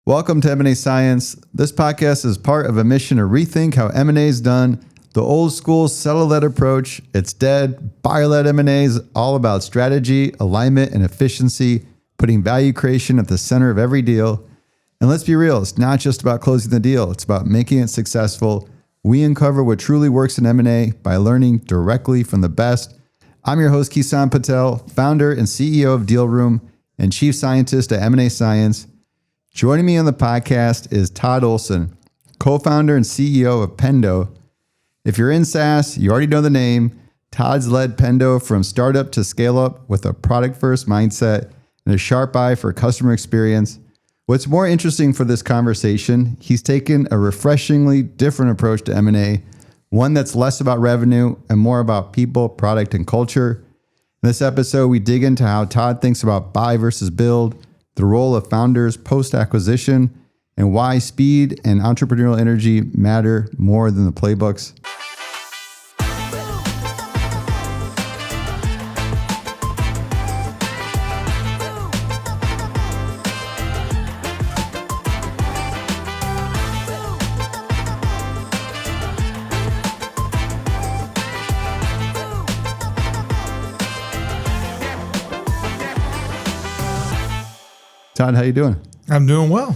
Welcome to M&A Science. This podcast is part of a mission to rethink how M&A is done. The old school seller-led approach, it's dead. Buyer-led M&A is all about strategy, alignment, and efficiency, putting value creation at the center of every deal. And let's be real, it's not just about closing the deal. It's about making it successful. We uncover what truly works in M&A by learning directly from the best. I'm your host, Kisan Patel, founder and CEO of Deal Room and chief scientist at M&A Science. Joining me on the podcast is Todd Olson, co-founder and CEO of Pendo. If you're in SaaS, you already know the name. Todd's led Pendo from startup to scale up with a product-first mindset and a sharp eye for customer experience. What's more interesting for this conversation, he's taken a refreshingly different approach to M&A, one that's less about revenue and more about people, product, and culture. In this episode, we dig into how Todd thinks about buy versus build, the role of founders post-acquisition, and why speed and entrepreneurial energy matter more than the playbooks. Todd, how you doing? I'm doing well.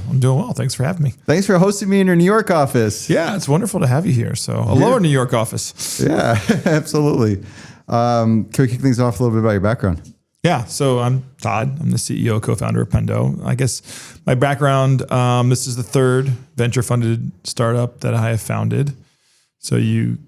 Thanks for having me. Thanks for hosting me in your New York office. Yeah, it's wonderful to have you here. So, aloha, New York office. Yeah, absolutely. Can we kick things off a little bit about your background? Yeah, so I'm Todd. I'm the CEO, co-founder of Pendo. I guess my background, this is the third venture-funded startup that I have founded. So you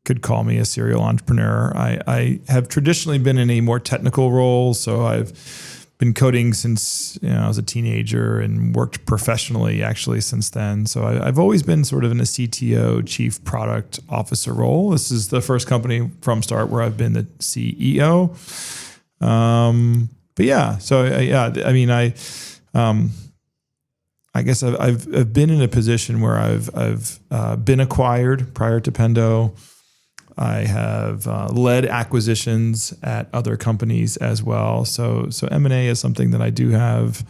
could call me a serial entrepreneur. I have traditionally been in a more technical role. So I've been coding since I was a teenager and worked professionally actually since then. So I've always been sort of in a CTO, chief product officer role. This is the first company from start where I've been the CEO. But yeah, so I mean, I guess I've been in a position where I've been acquired prior to Pendo. I have led acquisitions at other companies as well. So M&A is something that I do have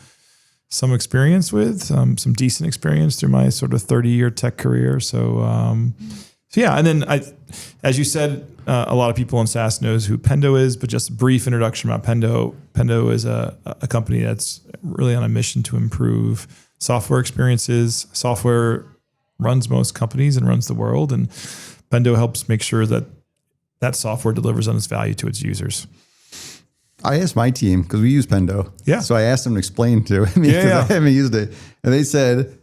some experience with, some decent experience through my sort of 30-year tech career. So yeah, and then as you said, a lot of people in SaaS knows who Pendo is, but just a brief introduction about Pendo. Pendo is a company that's really on a mission to improve software experiences. Software runs most companies and runs the world, and Pendo helps make sure that that software delivers on its value to its users. I asked my team, because we use Pendo. Yeah. So I asked them to explain to me because I haven't used it. And they said,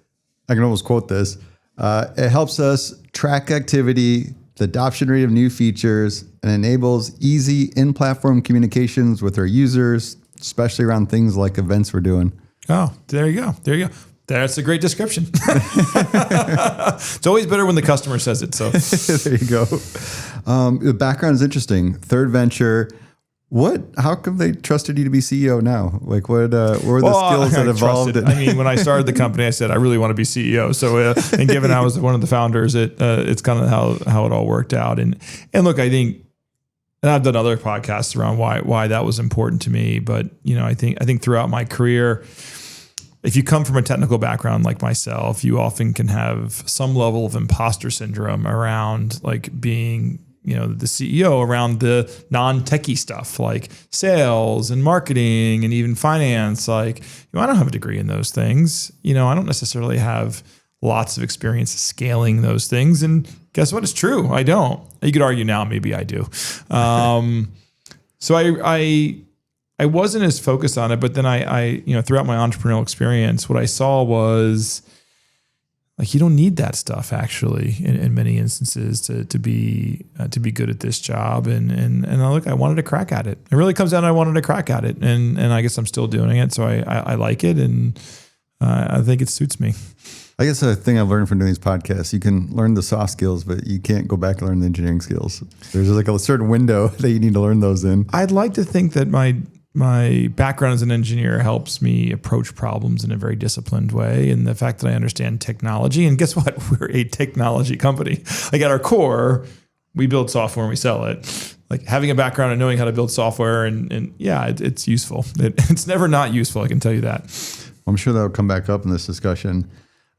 I can almost quote this, it helps us track activity, the adoption rate of new features, and enables easy in-platform communications with our users, especially around things like events we're doing. Oh, there you go. That's a great description. It's always better when the customer says it. So there you go. The background is interesting. Third venture. How come they trusted you to be CEO now? Like what were the skills that evolved? I mean, when I started the company, I said, I really want to be CEO. So, and given I was one of the founders, it's kind of how it all worked out. And look, I think, and I've done other podcasts around why that was important to me. But, I think throughout my career, if you come from a technical background like myself, you often can have some level of imposter syndrome around like being, the CEO around the non-techie stuff like sales and marketing and even finance. Like, I don't have a degree in those things. I don't necessarily have lots of experience scaling those things. And guess what? It's true. I don't. You could argue now, maybe I do. So I wasn't as focused on it, but then I throughout my entrepreneurial experience, what I saw was like, you don't need that stuff actually in many instances to be good at this job. And I wanted to crack at it. It really comes down to I wanted to crack at it. And I guess I'm still doing it. So I like it. And I think it suits me. I guess the thing I've learned from doing these podcasts, you can learn the soft skills, but you can't go back and learn the engineering skills. There's like a certain window that you need to learn those in. I'd like to think that my background as an engineer helps me approach problems in a very disciplined way. And the fact that I understand technology, and guess what? We're a technology company. Like at our core, we build software and we sell it. Like having a background and knowing how to build software and yeah, it's useful. It's never not useful. I can tell you that. I'm sure that'll come back up in this discussion.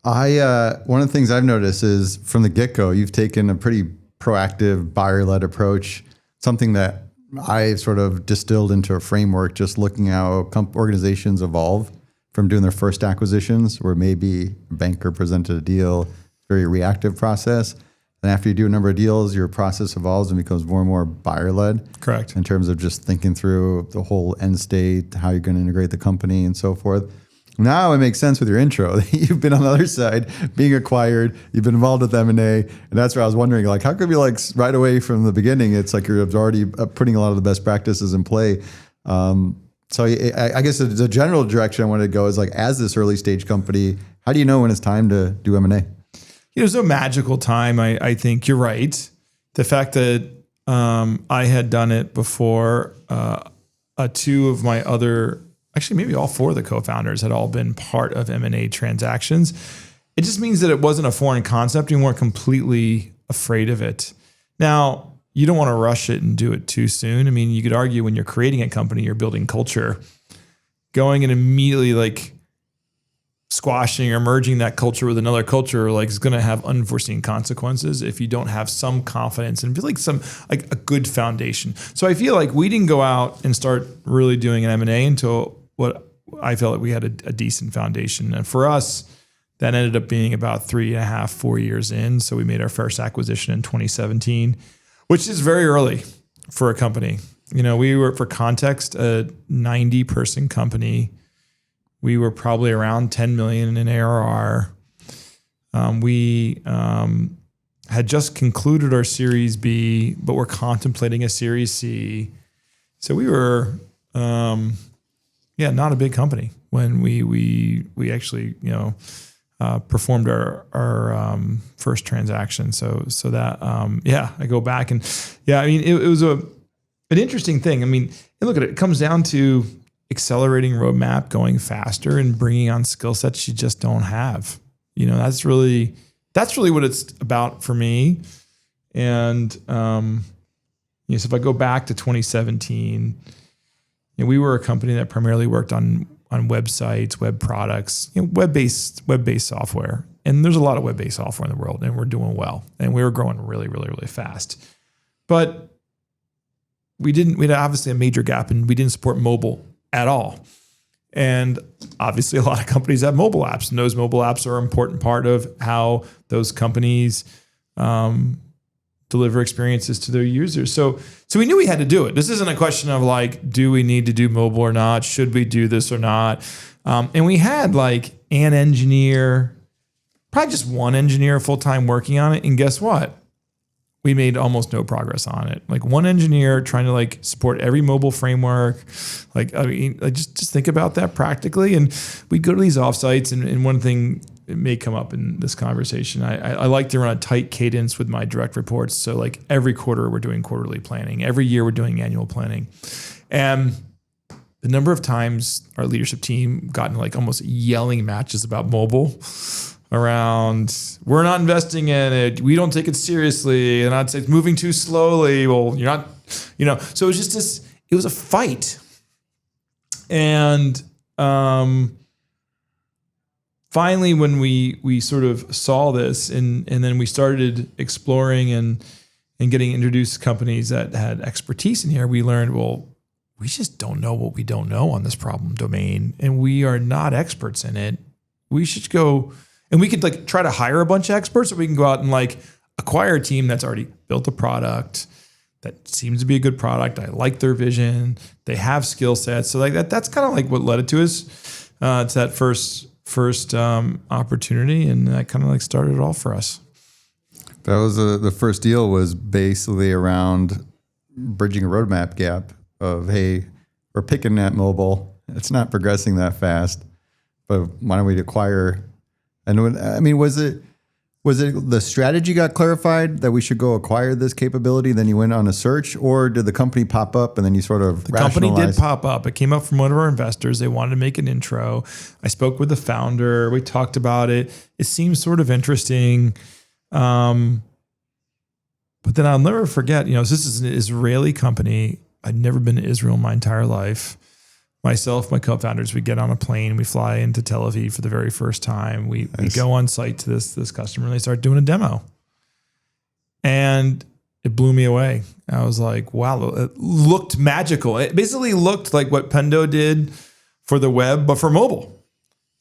One of the things I've noticed is from the get-go, you've taken a pretty proactive buyer-led approach, something that I sort of distilled into a framework, just looking at how organizations evolve from doing their first acquisitions, where maybe a banker presented a deal, very reactive process. And after you do a number of deals, your process evolves and becomes more and more buyer-led. Correct. In terms of just thinking through the whole end state, how you're going to integrate the company and so forth. Now it makes sense with your intro. You've been on the other side, being acquired. You've been involved with M&A. And that's where I was wondering, like, how could we, like, right away from the beginning, it's like you're already putting a lot of the best practices in play. So I guess the general direction I wanted to go is, like, as this early stage company, how do you know when it's time to do M&A? There's no magical time. I think you're right. The fact that I had done it before, two of my other, actually maybe all four of the co-founders had all been part of M&A transactions. It just means that it wasn't a foreign concept. You weren't completely afraid of it. Now, you don't want to rush it and do it too soon. I mean, you could argue when you're creating a company, you're building culture, going and immediately like squashing or merging that culture with another culture, like, is going to have unforeseen consequences if you don't have some confidence and feel like a good foundation. So I feel like we didn't go out and start really doing an M&A until what I felt like we had a decent foundation. And for us, that ended up being about 3.5, 4 years in. So we made our first acquisition in 2017, which is very early for a company. We were, for context, a 90-person company. We were probably around 10 million in ARR. We had just concluded our Series B, but we're contemplating a Series C. So we were, not a big company when we actually, performed our first transaction. So that, I go back and it was an interesting thing. I mean, and look at it. It comes down to accelerating roadmap, going faster, and bringing on skill sets you just don't have. That's really what it's about for me. And so if I go back to 2017, we were a company that primarily worked on websites, web products, web-based software. And there's a lot of web-based software in the world, and we're doing well, and we were growing really, really, really fast. But we had obviously a major gap, and we didn't support mobile at all. And obviously a lot of companies have mobile apps, and those mobile apps are an important part of how those companies deliver experiences to their users. So we knew we had to do it. This isn't a question of like, do we need to do mobile or not? Should we do this or not? And we had like an engineer, probably just one engineer full-time working on it. And guess what? We made almost no progress on it. Like one engineer trying to like support every mobile framework. Just think about that practically. And we go to these offsites, and one thing it may come up in this conversation. I like to run a tight cadence with my direct reports. So like every quarter we're doing quarterly planning. Every year we're doing annual planning. And the number of times our leadership team got into like almost yelling matches about mobile around, we're not investing in it, we don't take it seriously, and I'd say it's moving too slowly. Well, you're not, so it was just this, it was a fight. And finally, when we sort of saw this and then we started exploring and getting introduced to companies that had expertise in here, we learned, well, we just don't know what we don't know on this problem domain, and we are not experts in it. We should go. And we could like try to hire a bunch of experts, or we can go out and like acquire a team that's already built a product that seems to be a good product. I like their vision. They have skill sets. So like that's kind of like what led it to us, to that first opportunity. And that kind of like started it all for us. That was the first deal was basically around bridging a roadmap gap of, hey, we're picking at mobile. It's not progressing that fast, but why don't we acquire? And was it the strategy got clarified that we should go acquire this capability? Then you went on a search, or did the company pop up and then you sort of rationalize? The company did pop up. It came up from one of our investors. They wanted to make an intro. I spoke with the founder. We talked about it. It seems sort of interesting. But then I'll never forget, this is an Israeli company. I'd never been to Israel in my entire life. myself, my co-founders, we get on a plane, we fly into Tel Aviv for the very first time. We go on site to this customer, and they start doing a demo. And it blew me away. I was like, wow, it looked magical. It basically looked like what Pendo did for the web, but for mobile.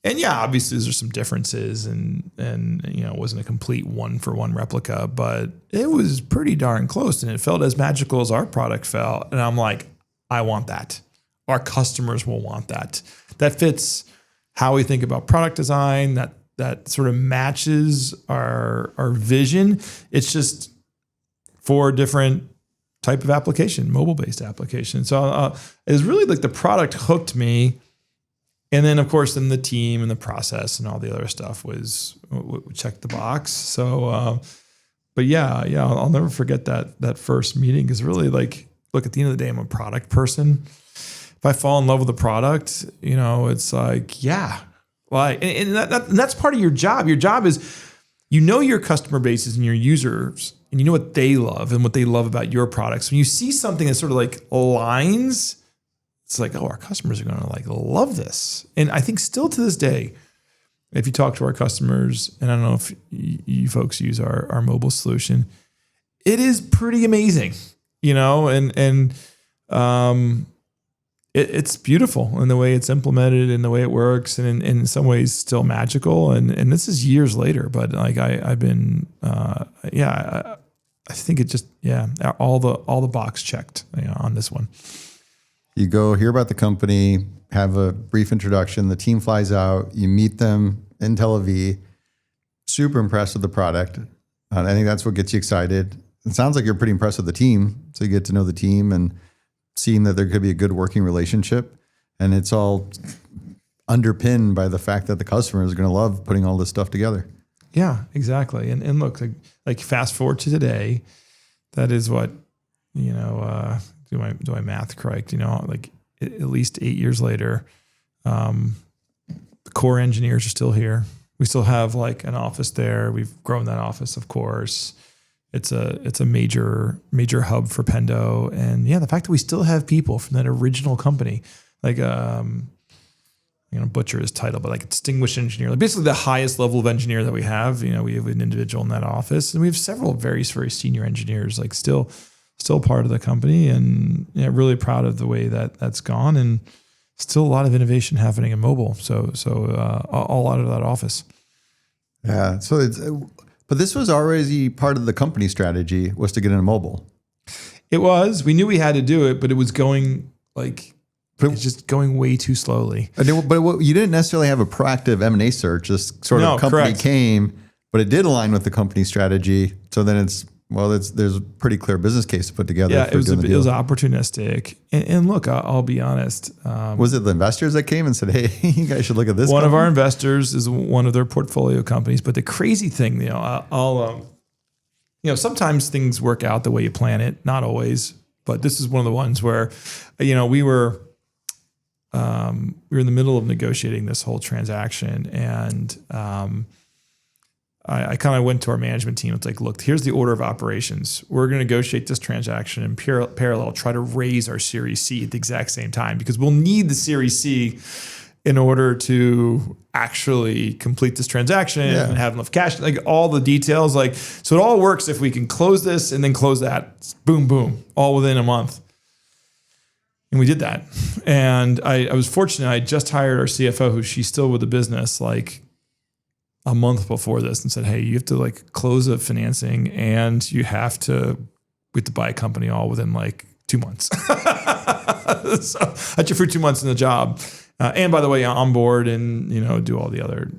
And yeah, obviously there's some differences and it wasn't a complete one-for-one replica, but it was pretty darn close, and it felt as magical as our product felt. And I'm like, I want that. Our customers will want that. That fits how we think about product design. That sort of matches our vision. It's just for a different type of application, mobile-based application. So it was really like the product hooked me. And then, of course, the team and the process and all the other stuff was check the box. So, but yeah, I'll never forget that first meeting, because really, like, look, at the end of the day, I'm a product person. If I fall in love with the product, it's like, yeah, like, and that's part of your job. Your job is, your customer bases and your users, and you know what they love and what they love about your products. When you see something that sort of like aligns, it's like, oh, our customers are going to like love this. And I think still to this day, if you talk to our customers, and I don't know if you folks use our mobile solution, it is pretty amazing, it's beautiful in the way it's implemented and the way it works, and in some ways still magical. And this is years later, but like I've been, I think it just, all the box checked on this one. You go hear about the company, have a brief introduction. The team flies out. You meet them in Tel Aviv. Super impressed with the product. I think that's what gets you excited. It sounds like you're pretty impressed with the team. So you get to know the team and seeing that there could be a good working relationship. And it's all underpinned by the fact that the customer is going to love putting all this stuff together. Yeah, exactly. And look, like fast forward to today, that is what, do my math correct? Like at least 8 years later, the core engineers are still here. We still have like an office there. We've grown that office, of course. It's a major hub for Pendo. And yeah, the fact that we still have people from that original company, like I'm going to butcher his title, but like distinguished engineer, like basically the highest level of engineer that we have. We have an individual in that office, and we have several very, very senior engineers, like still part of the company, and really proud of the way that's gone, and still a lot of innovation happening in mobile. So all out of that office. Yeah. So but this was already part of the company strategy, was to get into mobile. It was. We knew we had to do it, but it was going it's just going way too slowly. But you didn't necessarily have a proactive M&A search. This sort of company correct. came, but it did align with the company strategy. So then there's a pretty clear business case to put together. Yeah, it was opportunistic. And look, I'll be honest. Was it the investors that came and said, hey, you guys should look at this? One of our investors is one of their portfolio companies. But the crazy thing, sometimes things work out the way you plan it. Not always. But this is one of the ones where, we were in the middle of negotiating this whole transaction, and I kind of went to our management team. It's like, look, here's the order of operations. We're going to negotiate this transaction in parallel, try to raise our Series C at the exact same time, because we'll need the Series C in order to actually complete this transaction and have enough cash, like all the details. Like, so it all works if we can close this and then close that. Boom, boom, all within a month. And we did that. And I was fortunate. I just hired our CFO, who she's still with the business, like a month before this, and said, hey, you have to like close a financing, and we have to buy a company all within like 2 months. So that's your for 2 months in the job. And by the way, on board and, do all the other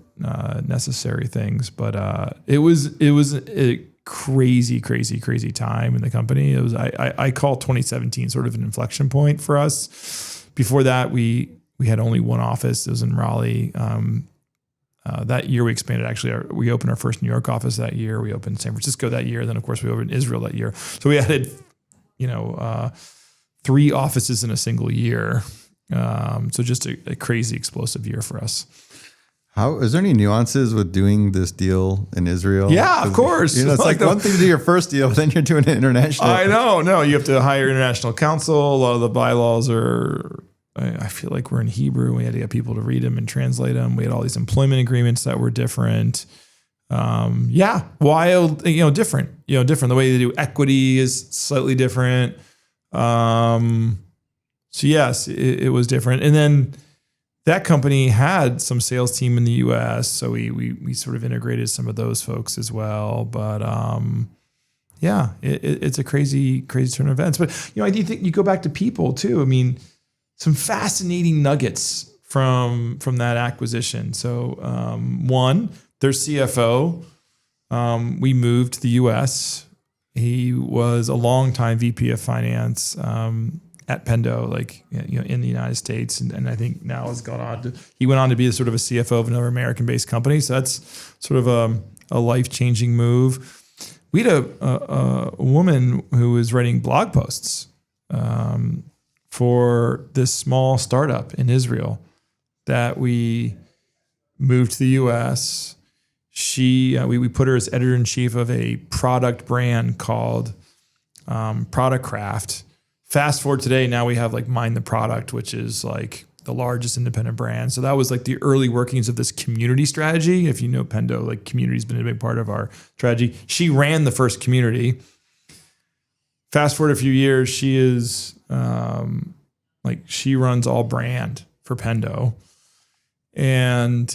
necessary things. But it was a crazy time in the company. It was, I call 2017 sort of an inflection point for us. Before that, we had only one office. It was in Raleigh. That year we expanded. Actually, we opened our first New York office that year. We opened San Francisco that year. Then, of course, we opened Israel that year. So we added, 3 offices in a single year. So just a crazy explosive year for us. Is there any nuances with doing this deal in Israel? Yeah, of course. It's like one thing to do your first deal, but then you're doing it international. I know. No, you have to hire international counsel. A lot of the bylaws are I feel like we're in Hebrew. We had to get people to read them and translate them. We had all these employment agreements that were different. Wild, different. The way they do equity is slightly different. So yes, it was different. And then that company had some sales team in the US. So we sort of integrated some of those folks as well. But it's a crazy turn of events. But I do think you go back to people too. I mean, some fascinating nuggets from that acquisition. So one, their CFO, we moved to the US. He was a longtime VP of finance at Pendo, in the United States, and I think now he went on to be sort of a CFO of another American-based company. So that's sort of a life-changing move. We had a woman who was writing blog posts for this small startup in Israel that we moved to the U.S. We put her as editor-in-chief of a product brand called Product Craft. Fast forward today, now we have Mind the Product, which is the largest independent brand. So that was the early workings of this community strategy. If you know Pendo, community's been a big part of our strategy. She ran the first community. Fast forward a few years, she is she runs all brand for Pendo. And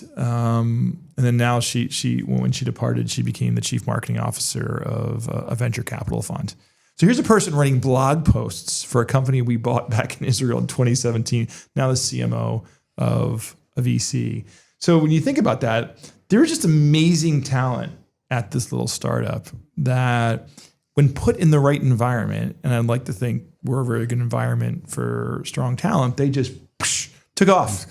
then now she when she departed, she became the chief marketing officer of a venture capital fund. So here's a person writing blog posts for a company we bought back in Israel in 2017, now the CMO of a VC. So when you think about that, there was just amazing talent at this little startup that when put in the right environment, and I'd like to think we're a very good environment for strong talent, they just took off.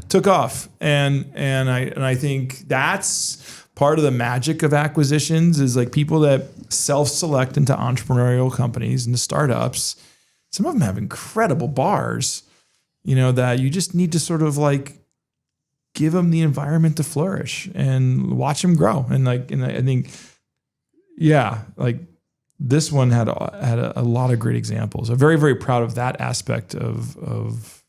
Took off. And I think that's part of the magic of acquisitions is people that self-select into entrepreneurial companies, into startups. Some of them have incredible bars, that you just need to sort of give them the environment to flourish and watch them grow. And I think, this one had a lot of great examples. I'm very, very proud of that aspect of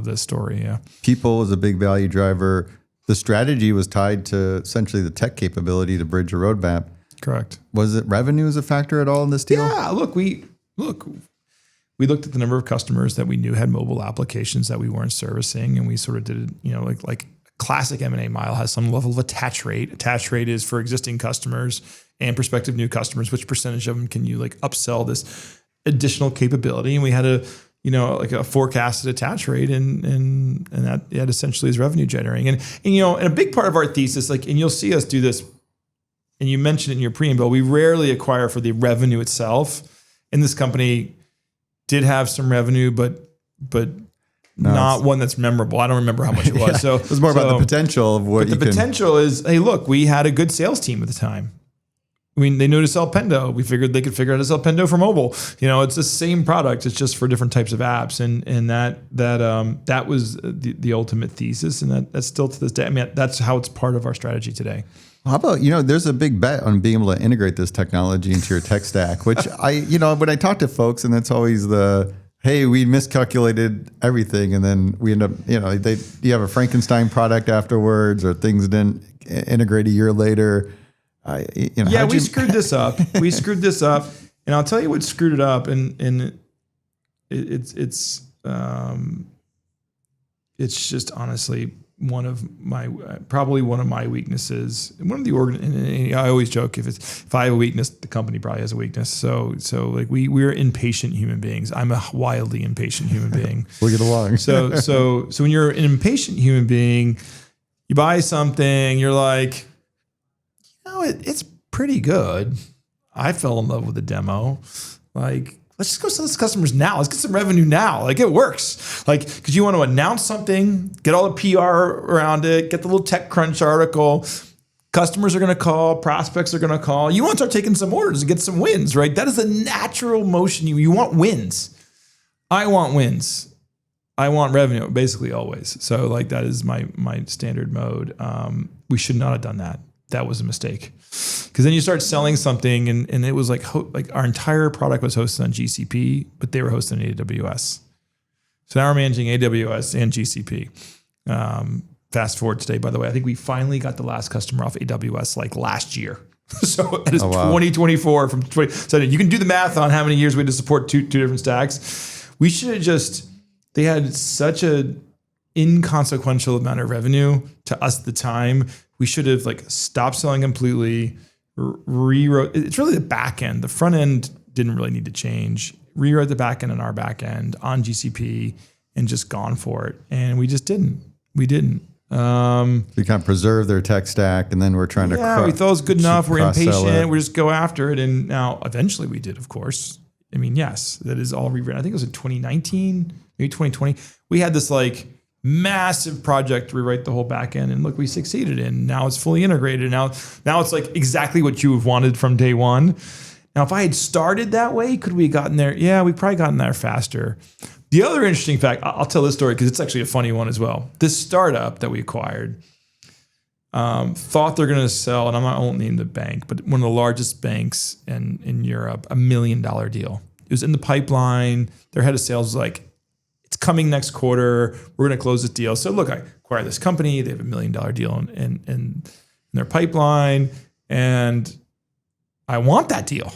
this story. Yeah. People is a big value driver. The strategy was tied to essentially the tech capability to bridge a roadmap. Correct. Was it revenue as a factor at all in this deal? Yeah. Look, we looked at the number of customers that we knew had mobile applications that we weren't servicing, and we sort of did, like classic M&A mile has some level of attach rate. Attach rate is for existing customers and prospective new customers. Which percentage of them can you upsell this additional capability? And we had a forecasted attach rate, and that essentially is revenue generating. And a big part of our thesis, and you'll see us do this, and you mentioned it in your preamble, we rarely acquire for the revenue itself. And this company did have some revenue, but not one that's memorable. I don't remember how much it was. Yeah, so it was more about the potential of what the potential is, hey, look, we had a good sales team at the time. I mean, they knew to sell Pendo. We figured they could figure out how to sell Pendo for mobile. It's the same product. It's just for different types of apps. And that was the ultimate thesis. And that's still to this day. I mean, that's how it's part of our strategy today. How about, there's a big bet on being able to integrate this technology into your tech stack, which when I talk to folks, and that's always hey, we miscalculated everything. And then we end up, you have a Frankenstein product afterwards, or things didn't integrate a year later. We screwed this up. And I'll tell you what screwed it up. And it's just honestly one of my weaknesses. One of the I always joke if I have a weakness, the company probably has a weakness. So we're impatient human beings. I'm a wildly impatient human being. We'll get along. So when you're an impatient human being, you buy something, you're like, it's pretty good. I fell in love with the demo. Let's just go sell this to customers now. Let's get some revenue now. It works. Because you want to announce something, get all the PR around it, get the little TechCrunch article. Customers are going to call, prospects are going to call. You want to start taking some orders and get some wins, right? That is a natural motion. You want wins. I want wins. I want revenue, basically always. So that is my standard mode. We should not have done that. That was a mistake. Because then you start selling something, and it was our entire product was hosted on GCP, but they were hosted on AWS. So now we're managing AWS and GCP. Fast forward today, by the way, I think we finally got the last customer off AWS like last year. So it is 2024 from 20. So you can do the math on how many years we had to support two different stacks. We should have they had such a inconsequential amount of revenue to us at the time. We should have like stopped selling completely, rewrote. It's really the back end. The front end didn't really need to change. Rewrote the back end and our back end on GCP and just gone for it. And we just didn't. We didn't. We kind of preserve their tech stack, and then we're trying to. Yeah, we thought it was good enough. We're impatient. It. We just go after it, and now eventually we did. Of course, I mean, yes, that is all rewritten. I think it was in 2019, maybe 2020. We had this like massive project to rewrite the whole back end, and look, we succeeded. And now it's fully integrated. Now it's like exactly what you have wanted from day one. Now, if I had started that way, could we have gotten there? Yeah, we probably gotten there faster. The other interesting fact, I'll tell this story because it's actually a funny one as well. This startup that we acquired thought they're going to sell, and I won't name the bank, but one of the largest banks in Europe, $1 million deal. It was in the pipeline. Their head of sales was like, it's coming next quarter. We're going to close this deal. So look, I acquired this company. They have $1 million deal in their pipeline, and I want that deal.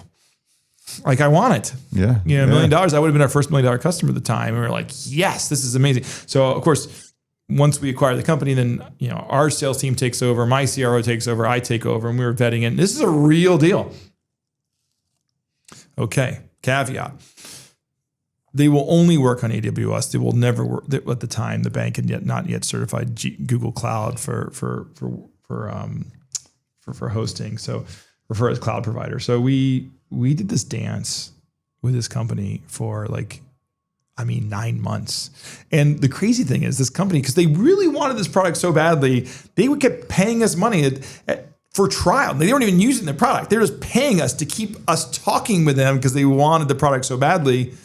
Like I want it. Yeah. $1 million. I would have been our first $1 million customer at the time. And we were like, yes, this is amazing. So of course, once we acquire the company, then our sales team takes over, my CRO takes over, I take over, and we were vetting it. This is a real deal. Okay. Caveat. They will only work on AWS. They will never work at the time. The bank had not yet certified Google Cloud for hosting. So refer as cloud provider. So we did this dance with this company for 9 months. And the crazy thing is this company, because they really wanted this product so badly, they would keep paying us money for trial. They weren't even using the product. They were just paying us to keep us talking with them because they wanted the product so badly.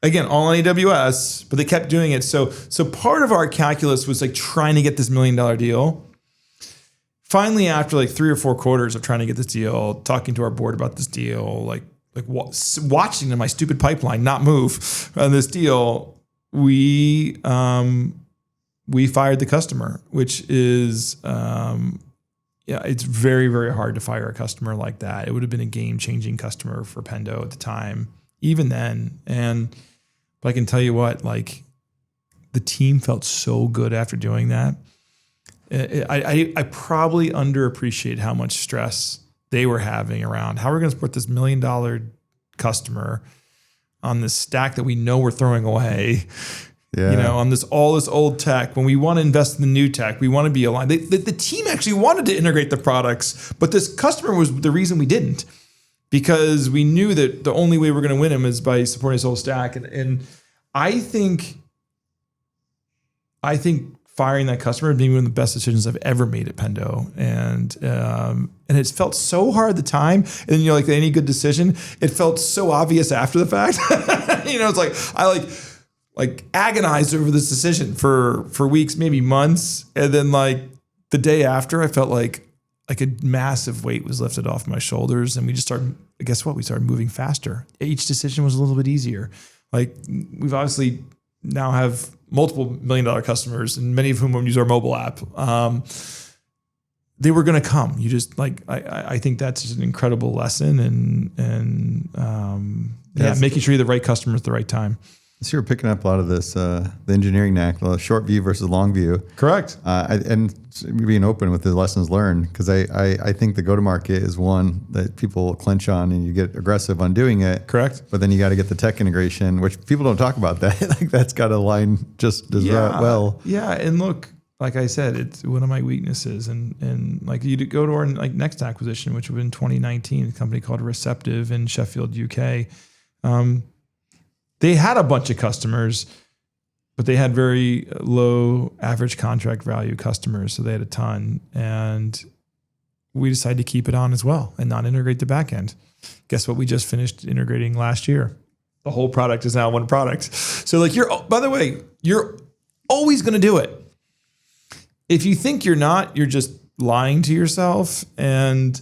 Again, all on AWS, but they kept doing it. So part of our calculus was like trying to get this $1 million deal. Finally, after 3 or 4 quarters of trying to get this deal, talking to our board about this deal, watching my stupid pipeline not move on this deal, we fired the customer, which is it's very, very hard to fire a customer like that. It would have been a game-changing customer for Pendo at the time, even then. But I can tell you what, the team felt so good after doing that. I probably underappreciate how much stress they were having around how we're going to support this $1 million customer on this stack that we know we're throwing away. Yeah. On all this old tech. When we want to invest in the new tech, we want to be aligned. The team actually wanted to integrate the products, but this customer was the reason we didn't, because we knew that the only way we're going to win him is by supporting his whole stack. And I think firing that customer being one of the best decisions I've ever made at Pendo. And it felt so hard at the time. And then like any good decision, it felt so obvious after the fact. It's like I agonized over this decision for weeks, maybe months. And then the day after, I felt like a massive weight was lifted off my shoulders. And we just started, guess what? We started moving faster. Each decision was a little bit easier. We've obviously now have multiple $1 million customers, and many of whom use our mobile app. They were going to come. You just I think that's just an incredible lesson, and making sure you're the right customer at the right time. So you're picking up a lot of this, the engineering knack, the short view versus long view. Correct. And being open with the lessons learned, because I think the go-to-market is one that people clench on and you get aggressive on doing it. Correct. But then you got to get the tech integration, which people don't talk about that. That's got to align just as well. Yeah. And look, like I said, it's one of my weaknesses. And you go to our next acquisition, which was in 2019, a company called Receptive in Sheffield, UK. They had a bunch of customers, but they had very low average contract value customers. So they had a ton. And we decided to keep it on as well and not integrate the back end. Guess what? We just finished integrating last year. The whole product is now one product. So by the way, you're always going to do it. If you think you're not, you're just lying to yourself. And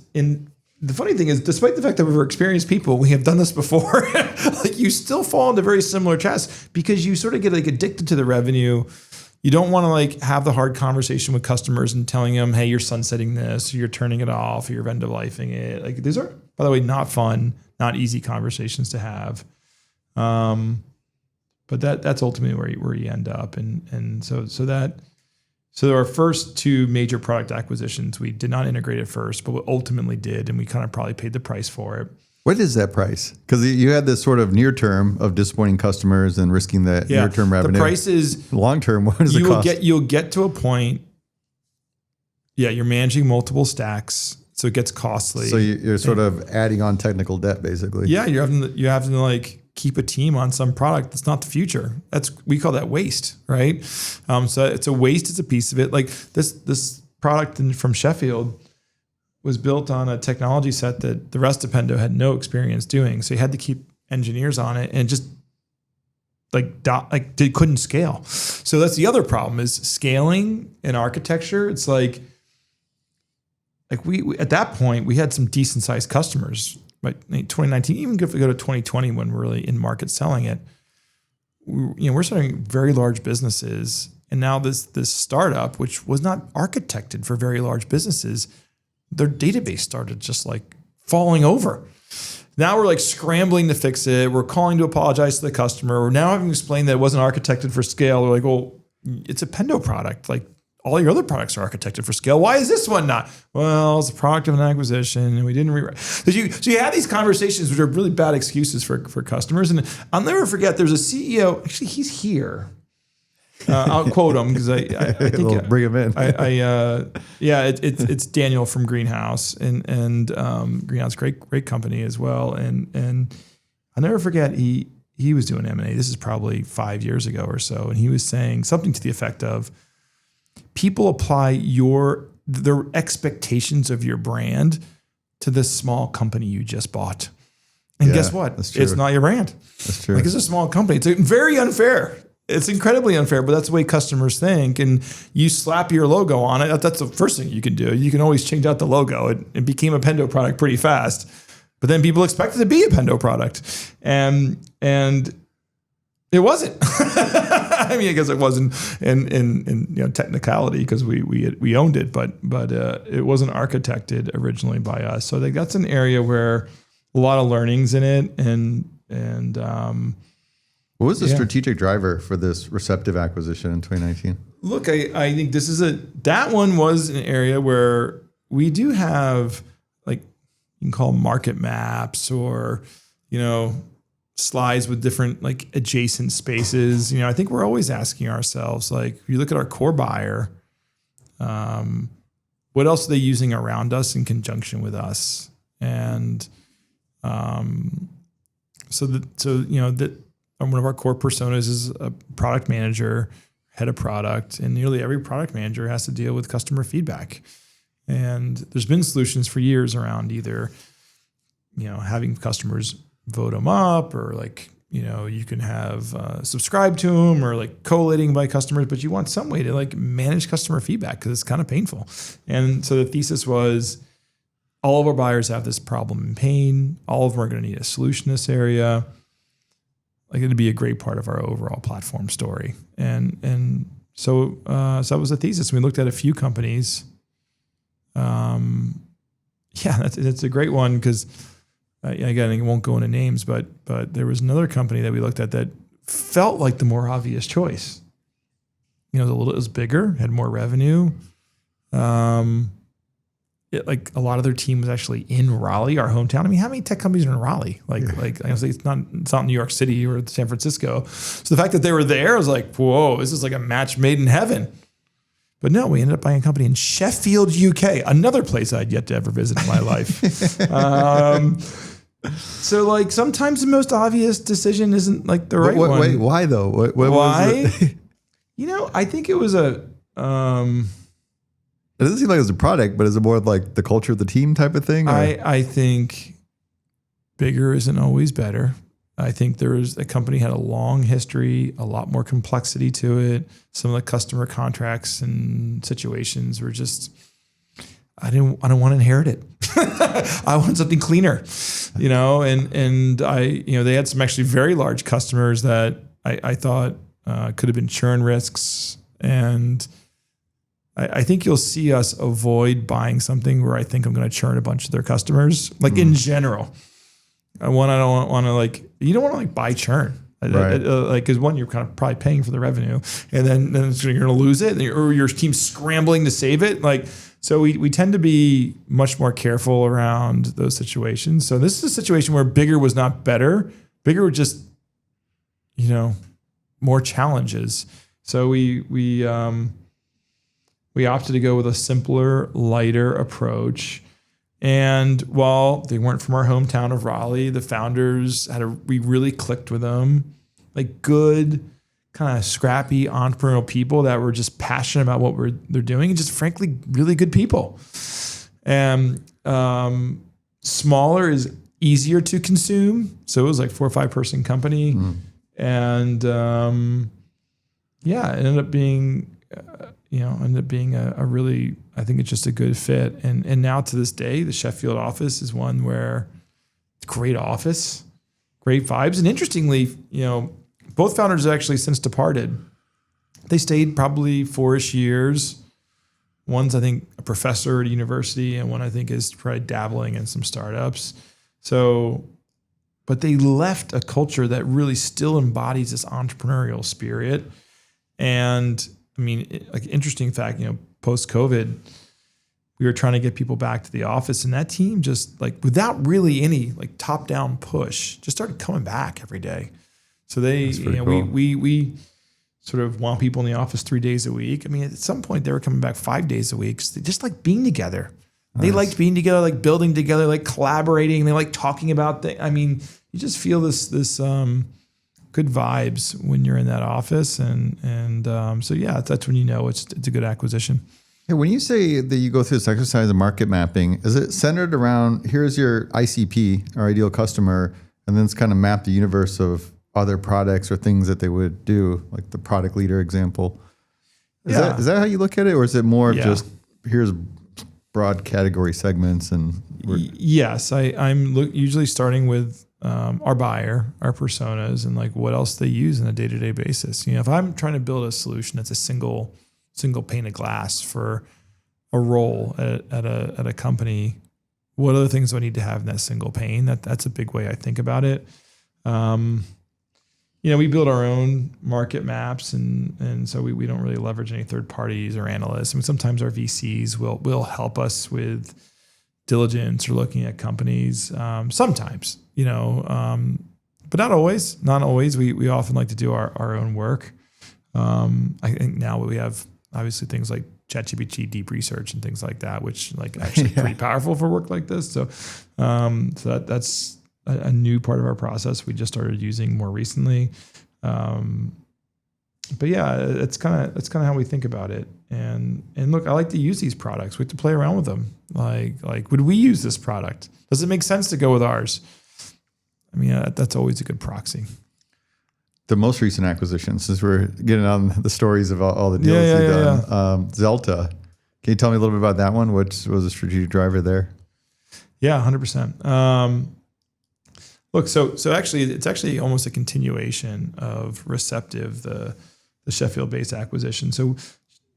the funny thing is, despite the fact that we're experienced people, we have done this before. Like you still fall into very similar traps because you sort of get like addicted to the revenue. You don't want to like have the hard conversation with customers and telling them, hey, you're sunsetting this, or you're turning it off, or you're end of lifing it. Like these are, by the way, not fun, not easy conversations to have. But that's ultimately where you end up. So our first two major product acquisitions, we did not integrate at first, but we ultimately did, and we kind of probably paid the price for it. What is that price? Because you had this sort of near term of disappointing customers and risking that near term revenue. The price is long term. What is the cost? You'll get to a point. Yeah, you're managing multiple stacks, so it gets costly. So you're sort of adding on technical debt, basically. Yeah, you're having to like keep a team on some product that's not the future. We call that waste, right? So it's a waste. It's a piece of it. Like this product from Sheffield was built on a technology set that the rest of Pendo had no experience doing. So you had to keep engineers on it and just they couldn't scale. So that's the other problem is scaling in architecture. It's like we at that point we had some decent sized customers, right? 2019, even if we go to 2020 when we're really in market selling it, we're starting very large businesses. And now this startup, which was not architected for very large businesses, their database started just like falling over. Now we're like scrambling to fix it. We're calling to apologize to the customer. We're now having to explain that it wasn't architected for scale. We're like, well, it's a Pendo product. Like all your other products are architected for scale. Why is this one not? Well, it's a product of an acquisition and we didn't rewrite. So you have these conversations which are really bad excuses for customers. And I'll never forget, there's a CEO, actually he's here. I'll quote him because I think we'll bring him in. It's Daniel from Greenhouse and Greenhouse, great company as well. And I'll never forget he was doing M&A. This is probably 5 years ago or so, and he was saying something to the effect of, people apply their expectations of your brand to this small company you just bought, and guess what? It's not your brand. That's true. Like it's a small company. It's very unfair. It's incredibly unfair, but that's the way customers think. And you slap your logo on it. That's the first thing you can do. You can always change out the logo. It became a Pendo product pretty fast, but then people expect it to be a Pendo product, and it wasn't. I mean, I guess it wasn't in technicality because we owned it, but it wasn't architected originally by us. So that's an area where a lot of learnings in it, and what was the strategic driver for this Receptive acquisition in 2019? Look, I think that one was an area where we do have, like, you can call market maps or, slides with different like adjacent spaces. I think we're always asking ourselves, like, if you look at our core buyer, what else are they using around us in conjunction with us? And one of our core personas is a product manager, head of product, and nearly every product manager has to deal with customer feedback. And there's been solutions for years around either, having customers vote them up, or like, you can have subscribe to them, or like collating by customers, but you want some way to like manage customer feedback because it's kind of painful. And so the thesis was all of our buyers have this problem and pain. All of them are going to need a solution in this area. Like it'd be a great part of our overall platform story. And so that was the thesis. We looked at a few companies. That's a great one because again, I won't go into names, but there was another company that we looked at that felt like the more obvious choice. It was bigger, had more revenue. Like a lot of their team was actually in Raleigh, our hometown. I mean, how many tech companies are in Raleigh? Like I was like, it's not New York City or San Francisco. So the fact that they were there, I was like, whoa, this is like a match made in heaven. But no, we ended up buying a company in Sheffield, UK, another place I'd yet to ever visit in my life. So like sometimes the most obvious decision isn't like the right one. Wait, why though? What why? Was it? I think it was a. It doesn't seem like it's a product, but is it more like the culture of the team type of thing? Or? I think bigger isn't always better. I think the company had a long history, a lot more complexity to it. Some of the customer contracts and situations were just, I don't want to inherit it. I want something cleaner, and I, they had some actually very large customers that I thought could have been churn risks. And I think you'll see us avoid buying something where I think I'm going to churn a bunch of their customers, like in general. I don't want to you don't want to buy churn. Right. Because one, you're kind of probably paying for the revenue, and then you're going to lose it, or your team's scrambling to save it. So we tend to be much more careful around those situations. So this is a situation where bigger was not better. Bigger was just, more challenges. So we opted to go with a simpler, lighter approach. And while they weren't from our hometown of Raleigh, the founders we really clicked with them, good, kind of scrappy entrepreneurial people that were just passionate about what they're doing, and just frankly, really good people. And smaller is easier to consume. So it was 4 or 5 person company. And it ended up being, a really, I think it's just a good fit. And now to this day, the Sheffield office is one where it's a great office, great vibes. And interestingly, both founders have actually since departed. They stayed probably 4-ish years. One's, I think, a professor at a university, and one, I think, is probably dabbling in some startups. So, but they left a culture that really still embodies this entrepreneurial spirit. And I mean, interesting fact, post-COVID, we were trying to get people back to the office, and that team just without really any top-down push, just started coming back every day. So they, cool. we sort of want people in the office 3 days a week. I mean, at some point they were coming back 5 days a week. They just like being together. Nice. They liked being together, building together, collaborating. They like talking about things. I mean, you just feel this good vibes when you're in that office. And so yeah, that's when it's a good acquisition. Hey, when you say that you go through this exercise of market mapping, is it centered around, here's your ICP, or ideal customer, and then it's kind of map the universe of other products or things that they would do, like the product leader example? Is that how you look at it? Or is it more of just, here's broad category segments? And yes, I'm usually starting with our buyer, our personas, and what else they use on a day-to-day basis. If I'm trying to build a solution that's a single pane of glass for a role at a company, what other things do I need to have in that single pane? That's a big way I think about it. We build our own market maps, and so we don't really leverage any third parties or analysts. I mean, sometimes our VCs will help us with diligence or looking at companies. Sometimes, but not always. Not always. We often like to do our own work. I think now we have obviously things like ChatGPT deep research and things like that, which actually pretty powerful for work like this. So that's a new part of our process we just started using more recently. But yeah, it's kind of how we think about it. And look, I like to use these products. We have to play around with them. Would we use this product? Does it make sense to go with ours? I mean, that's always a good proxy. The most recent acquisition, since we're getting on the stories of all the deals you've done, Zelta. Can you tell me a little bit about that one? What was the strategic driver there? Yeah, 100%. Look, so actually, it's actually almost a continuation of Receptive, the Sheffield-based acquisition. So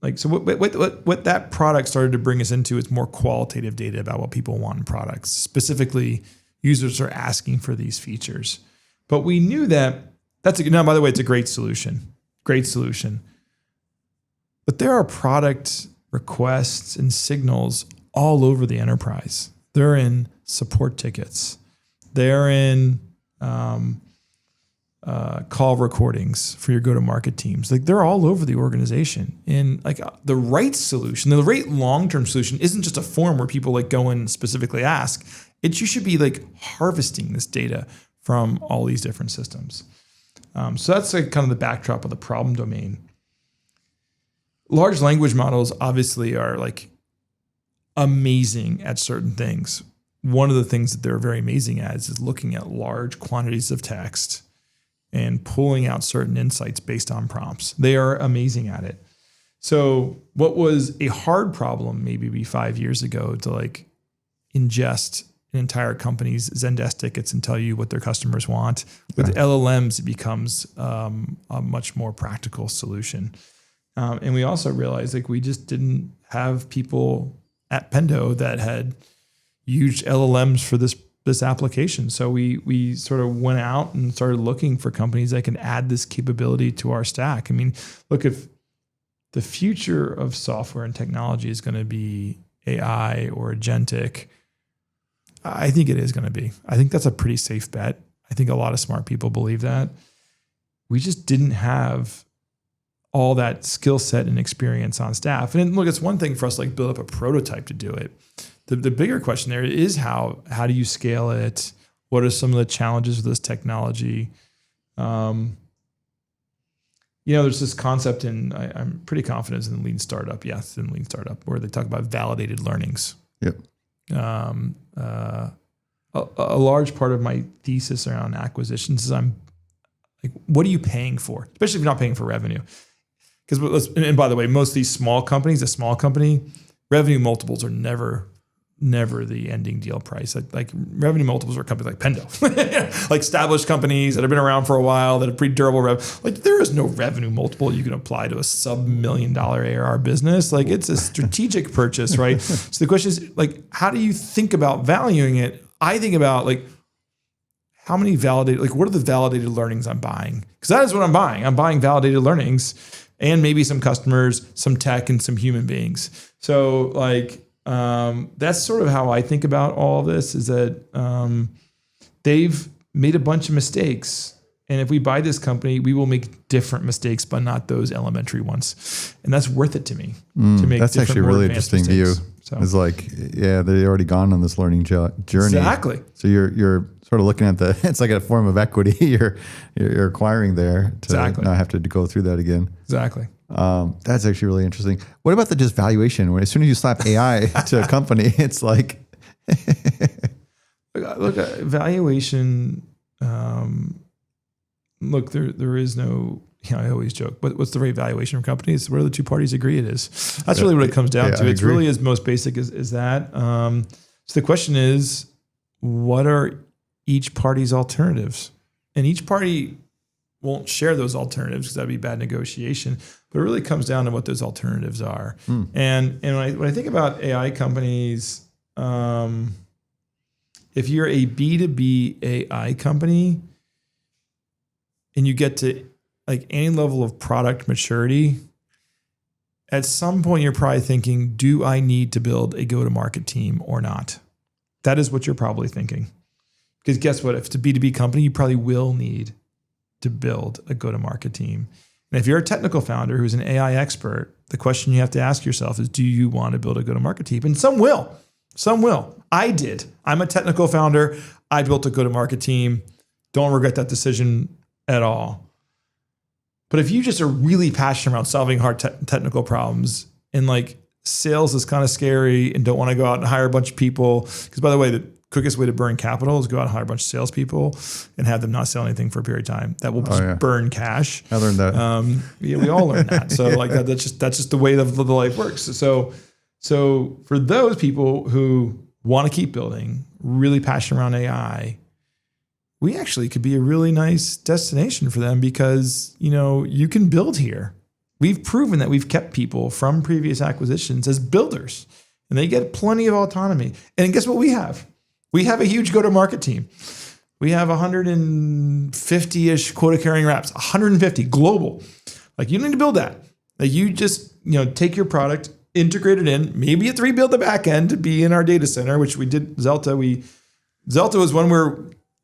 what that product started to bring us into is more qualitative data about what people want in products. Specifically, users are asking for these features. But we knew that now, by the way, it's a great solution. Great solution. But there are product requests and signals all over the enterprise. They're in support tickets. They're in call recordings for your go-to-market teams. They're all over the organization. And the right solution, the right long-term solution isn't just a form where people go and specifically ask. You should be harvesting this data from all these different systems. So that's kind of the backdrop of the problem domain. Large language models obviously are amazing at certain things. One of the things that they're very amazing at is looking at large quantities of text and pulling out certain insights based on prompts. They are amazing at it. So what was a hard problem maybe 5 years ago to ingest an entire company's Zendesk tickets and tell you what their customers want. With LLMs, it becomes a much more practical solution. And we also realized like we just didn't have people at Pendo that had huge LLMs for this application. So we sort of went out and started looking for companies that can add this capability to our stack. I mean, look, if the future of software and technology is going to be AI or agentic, I think it is going to be. I think that's a pretty safe bet. I think a lot of smart people believe that. We just didn't have all that skill set and experience on staff. And look, it's one thing for us to like build up a prototype to do it. The bigger question there is how do you scale it? What are some of the challenges of this technology? There's this concept I'm pretty confident in lean startup. Yes, in lean startup, where they talk about validated learnings. Yep. A large part of my thesis around acquisitions is I'm like, what are you paying for? Especially if you're not paying for revenue. And by the way, most of these small companies, a small company, revenue multiples are never the ending deal price. Like revenue multiples are companies like Pendo, like established companies that have been around for a while that have pretty durable revenue. Like there is no revenue multiple you can apply to a sub-$1 million ARR business. Like it's a strategic purchase, right? So the question is like, how do you think about valuing it? I think about like, how many validated, like what are the validated learnings I'm buying? Because that is what I'm buying. I'm buying validated learnings and maybe some customers, some tech, and some human beings. So like, that's sort of how I think about all of this is that they've made a bunch of mistakes. And if we buy this company, we will make different mistakes, but not those elementary ones. And that's worth it to me to make that's actually a really interesting mistakes. view. So. It's like, yeah, they've already gone on this learning journey. Exactly. So you're sort of looking at it's like a form of equity you're acquiring there to not have to go through that again. Exactly. That's actually really interesting. What about the just valuation? When as soon as you slap AI to a company, it's like, look, valuation. Look, there is no. I always joke, but what's the right valuation of companies? Where the two parties agree it is. That's really what it comes down to. It's really as most basic as that. So the question is, what are each party's alternatives? And each party won't share those alternatives because that'd be bad negotiation. But it really comes down to what those alternatives are. And when I think about AI companies, if you're a B2B AI company and you get to like any level of product maturity, at some point you're probably thinking, do I need to build a go-to-market team or not? That is what you're probably thinking. Because guess what? If it's a B2B company, you probably will need to build a go-to-market team. And if you're a technical founder who's an AI expert, the question you have to ask yourself is, do you want to build a go-to-market team? And some will. Some will. I did. I'm a technical founder. I built a go-to-market team. Don't regret that decision at all. But if you just are really passionate around solving hard technical problems and like sales is kind of scary and don't want to go out and hire a bunch of people, because by the way, the quickest way to burn capital is go out and hire a bunch of salespepeople and have them not sell anything for a period of time. That will just burn cash. I learned that. We all learned that. So like that's just the way the life works. So for those people who want to keep building, really passionate around AI, we actually could be a really nice destination for them because, you can build here. We've proven that we've kept people from previous acquisitions as builders and they get plenty of autonomy. And guess what we have? We have a huge go-to-market team. We have 150-ish quota-carrying reps, 150 global. Like you don't need to build that. Like you just, take your product, integrate it in, maybe you rebuild the back end to be in our data center, which we did Zelta. Zelta was one where,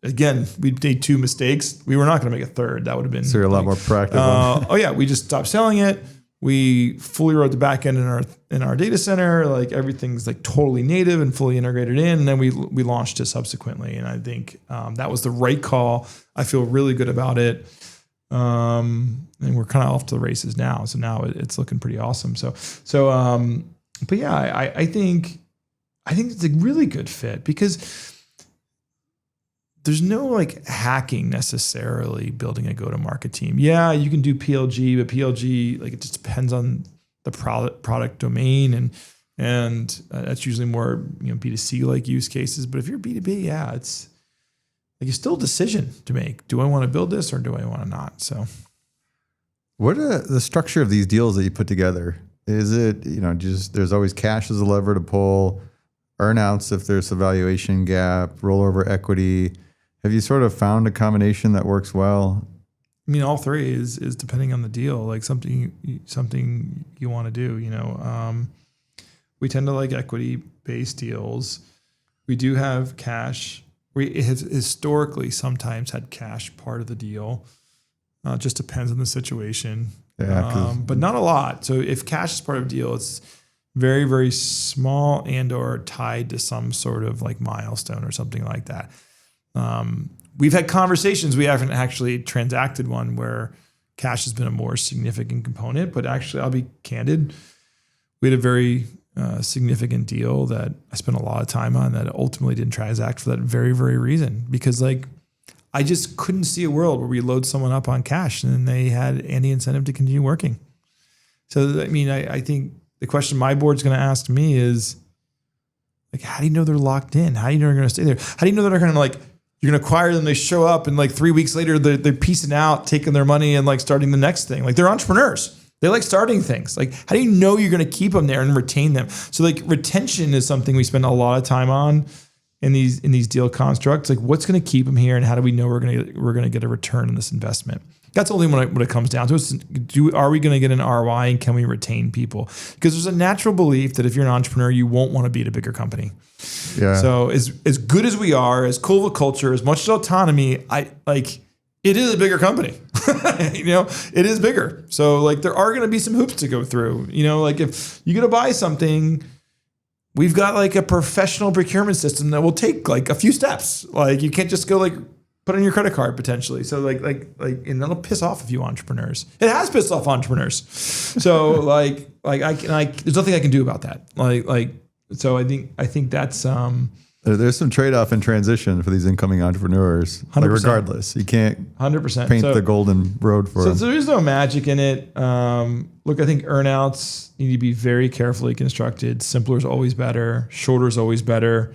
again, we made two mistakes. We were not going to make a third. That would have been so you're a lot more proactive. We just stopped selling it. We fully wrote the back end in our data center. Like everything's like totally native and fully integrated in. And then we launched it subsequently. And I think that was the right call. I feel really good about it. And we're kind of off to the races now. So now it's looking pretty awesome. But yeah, I think it's a really good fit because there's no like hacking necessarily building a go-to-market team. Yeah, you can do PLG, but PLG, like it just depends on the product domain And that's usually more, B2C like use cases. But if you're B2B, yeah, it's like it's still a decision to make. Do I want to build this or do I want to not? So what are the structure of these deals that you put together? Is it, just there's always cash as a lever to pull, earnouts if there's a valuation gap, rollover equity? Have you sort of found a combination that works well? I mean, all three is depending on the deal, like something you want to do. We tend to like equity-based deals. We do have cash. We have historically sometimes had cash part of the deal. Just depends on the situation. Yeah, but not a lot. So if cash is part of a deal, it's very, very small and or tied to some sort of like milestone or something like that. We've had conversations. We haven't actually transacted one where cash has been a more significant component, but actually I'll be candid. We had a very significant deal that I spent a lot of time on that ultimately didn't transact for that very, very reason, because I just couldn't see a world where we load someone up on cash and then they had any incentive to continue working. So, I think the question my board's going to ask me is, like, how do you know they're locked in? How do you know they're going to stay there? How do you know that they're going to you're going to acquire them, they show up and 3 weeks later they're piecing out, taking their money and starting the next thing. They're entrepreneurs. They like starting things. How do you know you're going to keep them there and retain them? So retention is something we spend a lot of time on in these deal constructs. What's going to keep them here and how do we know we're going to get a return on this investment? That's only when it comes down to it. Are we going to get an ROI and can we retain people? Because there's a natural belief that if you're an entrepreneur, you won't want to be at a bigger company. Yeah. So as good as we are, as cool of a culture, as much as autonomy, it is a bigger company. It is bigger. So there are going to be some hoops to go through. If you're going to buy something, we've got a professional procurement system that will take a few steps. You can't just go put on your credit card potentially. So and that'll piss off a few entrepreneurs. It has pissed off entrepreneurs. So there's nothing I can do about that. So I think that's there's some trade-off in transition for these incoming entrepreneurs. 100%. Regardless, you can't 100% paint the golden road for them. So there is no magic in it. Look, I think earnouts need to be very carefully constructed. Simpler is always better. Shorter is always better.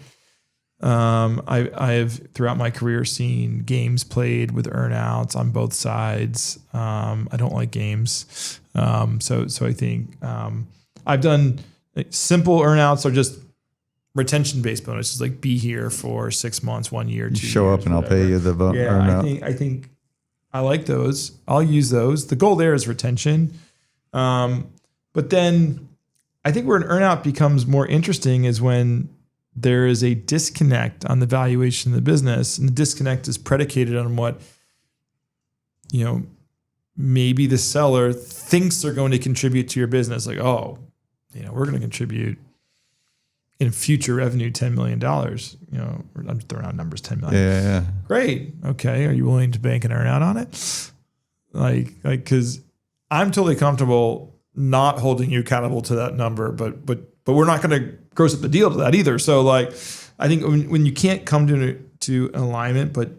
I have throughout my career seen games played with earnouts on both sides. I don't like games. So I think I've done simple earnouts are just retention-based bonuses, be here for 6 months, 1 year, 2 years. Show up and whatever. I'll pay you the earnout. I think I like those. I'll use those. The goal there is retention. But then I think where an earnout becomes more interesting is when there is a disconnect on the valuation of the business, and the disconnect is predicated on what, maybe the seller thinks they're going to contribute to your business. We're going to contribute in future revenue $10 million. I'm throwing out numbers, $10 million. Yeah. Great. Okay. Are you willing to bank an earnout on it? Because I'm totally comfortable not holding you accountable to that number, but we're not going to gross up the deal to that either. So I think when you can't come to an alignment, but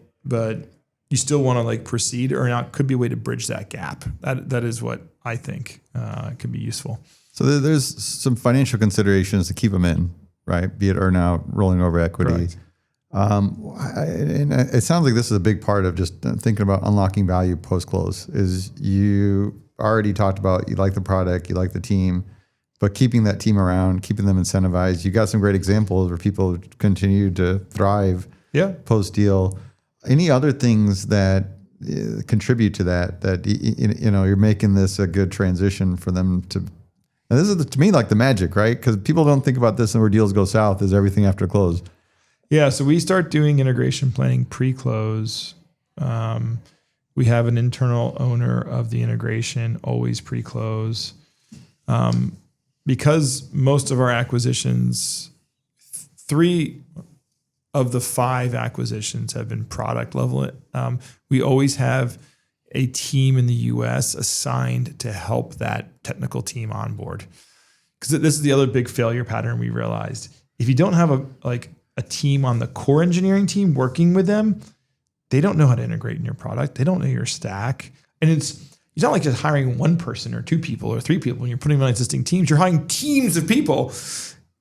you still want to proceed, earnout could be a way to bridge that gap. That is what I think could be useful. So there's some financial considerations to keep them in, right? Be it earnout, rolling over equity. And it sounds like this is a big part of just thinking about unlocking value post-close. Is you already talked about you like the product, you like the team, but keeping that team around, keeping them incentivized. You got some great examples where people continue to thrive post-deal. Any other things that contribute to that you're making this a good transition for them to. And this is to me the magic, right? Because people don't think about this and where deals go south is everything after close. Yeah, so we start doing integration planning pre-close. We have an internal owner of the integration, always pre-close. Because most of our acquisitions, 3 of the 5 acquisitions have been product level. We always have a team in the US assigned to help that technical team onboard. Because this is the other big failure pattern we realized. If you don't have a team on the core engineering team working with them, they don't know how to integrate in your product. They don't know your stack. And it's not just hiring one person or 2 people or 3 people when you're putting them on existing teams. You're hiring teams of people.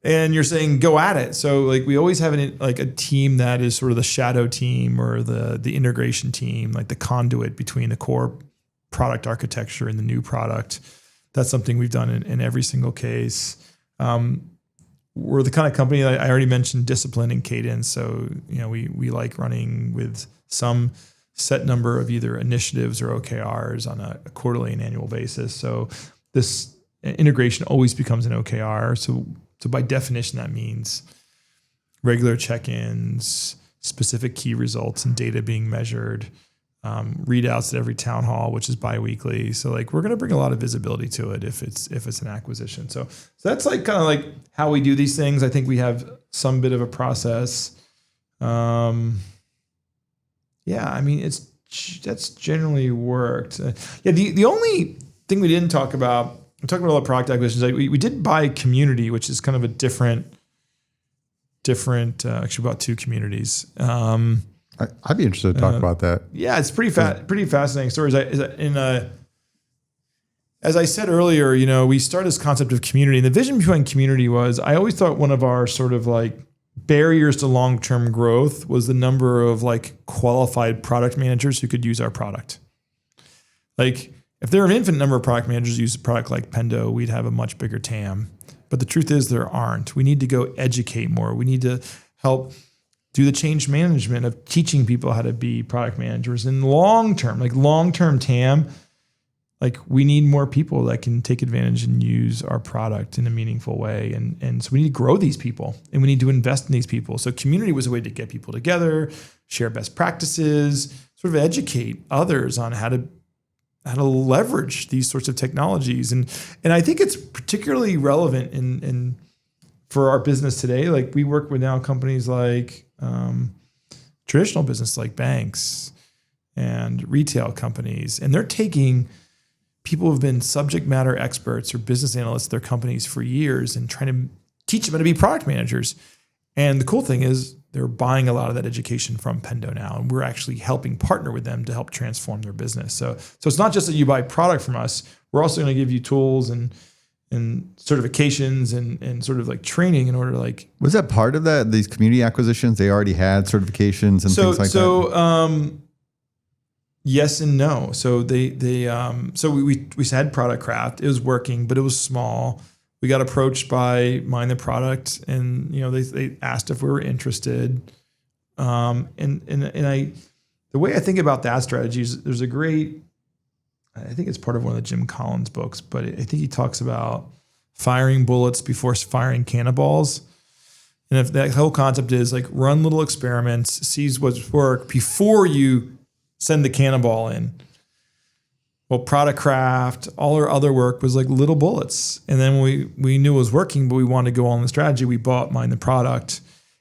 and you're saying go at it. So like we always have a team that is sort of the shadow team or the integration team, like the conduit between the core product architecture and the new product. That's something we've done in every single case. We're the kind of company that I already mentioned discipline and cadence. So, we like running with some set number of either initiatives or OKRs on a quarterly and annual basis. So this integration always becomes an OKR. So by definition, that means regular check-ins, specific key results and data being measured, readouts at every town hall, which is biweekly. So like we're going to bring a lot of visibility to it if it's an acquisition. So that's like kind of like how we do these things. I think we have some bit of a process. That's generally worked. The only thing we didn't talk about, we talked about all the product acquisitions. Like we did buy Community, which is kind of a different. Actually, bought two communities. I'd be interested to talk about that. Yeah, it's pretty fascinating stories. As I said earlier, we started this concept of community. And the vision behind Community was, I always thought one of our sort of like barriers to long-term growth was the number of like qualified product managers who could use our product. Like if there were an infinite number of product managers who use a product like Pendo, we'd have a much bigger TAM. But the truth is there aren't. We need to go educate more. We need to help do the change management of teaching people how to be product managers. In long-term TAM, like we need more people that can take advantage and use our product in a meaningful way. And so we need to grow these people and we need to invest in these people. So Community was a way to get people together, share best practices, sort of educate others on how to leverage these sorts of technologies. And I think it's particularly relevant in for our business today. Like we work with now companies like traditional business like banks and retail companies, and they're taking people who've been subject matter experts or business analysts at their companies for years and trying to teach them how to be product managers. And the cool thing is they're buying a lot of that education from Pendo now, and we're actually helping partner with them to help transform their business. So it's not just that you buy product from us. We're also going to give you tools and certifications and sort of like training in order to like. Was that part of that? These community acquisitions, they already had certifications and things like that? Yes and no. So we had Product Craft. It was working, but it was small. We got approached by Mind the Product, and they asked if we were interested. The way I think about that strategy is there's a great. I think it's part of one of the Jim Collins books, but I think he talks about firing bullets before firing cannonballs. And if that whole concept is like run little experiments, sees what's work before you send the cannonball in. Well, Product Craft, all our other work was like little bullets. And then we knew it was working, but we wanted to go on the strategy. We bought Mind the Product.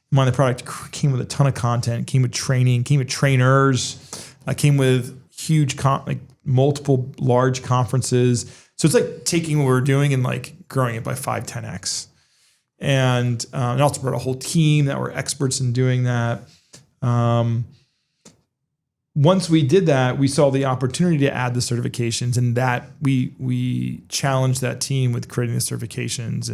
Mind the Product came with a ton of content, came with training, came with trainers, came with huge multiple large conferences. So it's like taking what we're doing and like growing it by 5-10x. And also brought a whole team that were experts in doing that. Once we did that, we saw the opportunity to add the certifications, and that we challenged that team with creating the certifications.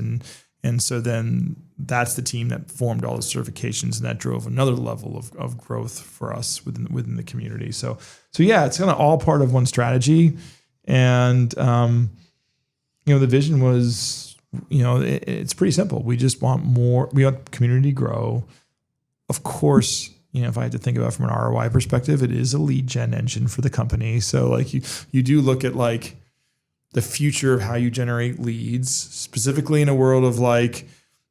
And so then that's the team that formed all the certifications, and that drove another level of growth for us within the community. So yeah, it's kind of all part of one strategy. And, the vision was, it's pretty simple. We just want more, we want community to grow. Of course, if I had to think about it from an ROI perspective, it is a lead gen engine for the company. So like you do look at like the future of how you generate leads, specifically in a world of like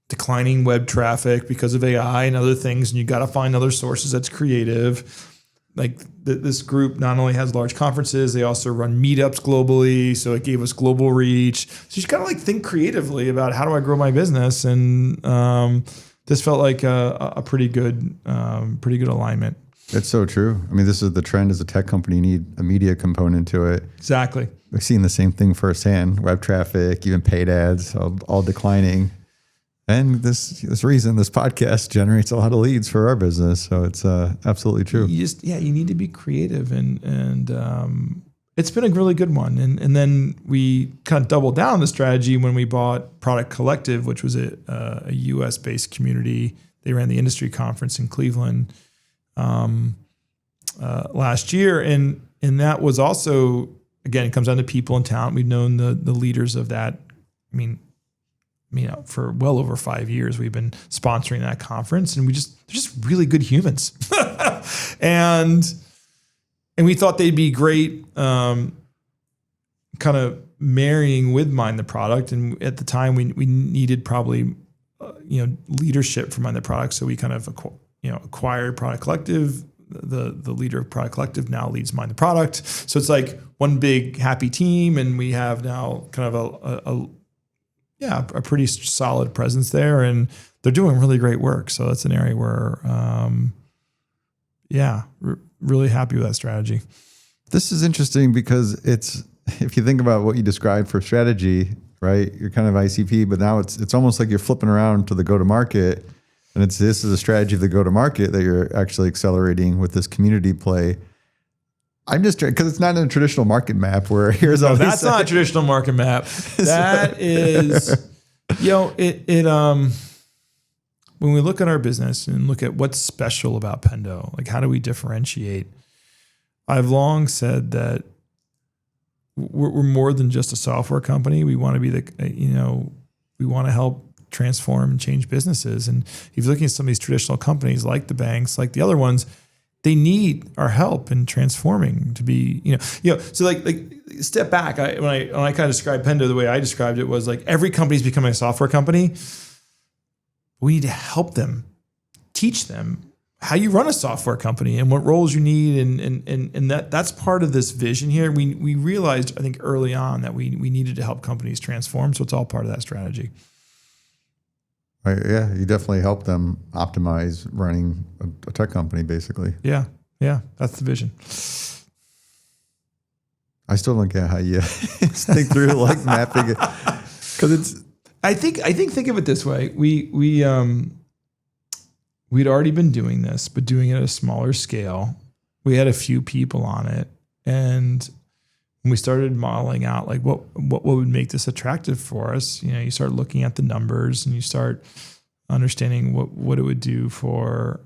declining web traffic because of AI and other things. And you got to find other sources that's creative. Like this group not only has large conferences, they also run meetups globally. So it gave us global reach. So you got to like think creatively about how do I grow my business? And this felt like a pretty good alignment. It's so true. I mean, this is the trend as a tech company. You need a media component to it. Exactly. We've seen the same thing firsthand. Web traffic, even paid ads, all declining. And this podcast generates a lot of leads for our business. So it's absolutely true. You need to be creative and it's been a really good one. And then we kind of doubled down on the strategy when we bought Product Collective, which was a US based community. They ran the industry conference in Cleveland last year. And that was also, again, it comes down to people and talent. We've known the leaders of that. For well over 5 years, we've been sponsoring that conference, and they're just really good humans. And we thought they'd be great, kind of marrying with Mind the Product. And at the time, we needed probably, leadership from Mind the Product. So we kind of, acquired Product Collective. The leader of Product Collective now leads Mind the Product. So it's like one big happy team, and we have now kind of a pretty solid presence there, and they're doing really great work. So that's an area where, really happy with that strategy. This is interesting because if you think about what you described for strategy, right? You're kind of ICP, but now it's almost like you're flipping around to the go-to-market, and this is a strategy of the go-to-market that you're actually accelerating with this community play. I'm just trying, because it's not in a traditional market map where here's all. That's not a traditional market map. That is, when we look at our business and look at what's special about Pendo, like how do we differentiate? I've long said that we're more than just a software company. We want to be we want to help transform and change businesses. And if you're looking at some of these traditional companies like the banks, like the other ones, they need our help in transforming to be, so like step back. When I kind of described Pendo, the way I described it was like every company's becoming a software company. We need to help them, teach them how you run a software company and what roles you need. And that's part of this vision here. We realized, I think early on, that we needed to help companies transform. So it's all part of that strategy. Right, yeah, you definitely help them optimize running a tech company, basically. Yeah, that's the vision. I still don't get how you think through like mapping it, because it's. I think of it this way: we'd already been doing this, but doing it at a smaller scale. We had a few people on it, and when we started modeling out like what would make this attractive for us, you start looking at the numbers and you start understanding what it would do for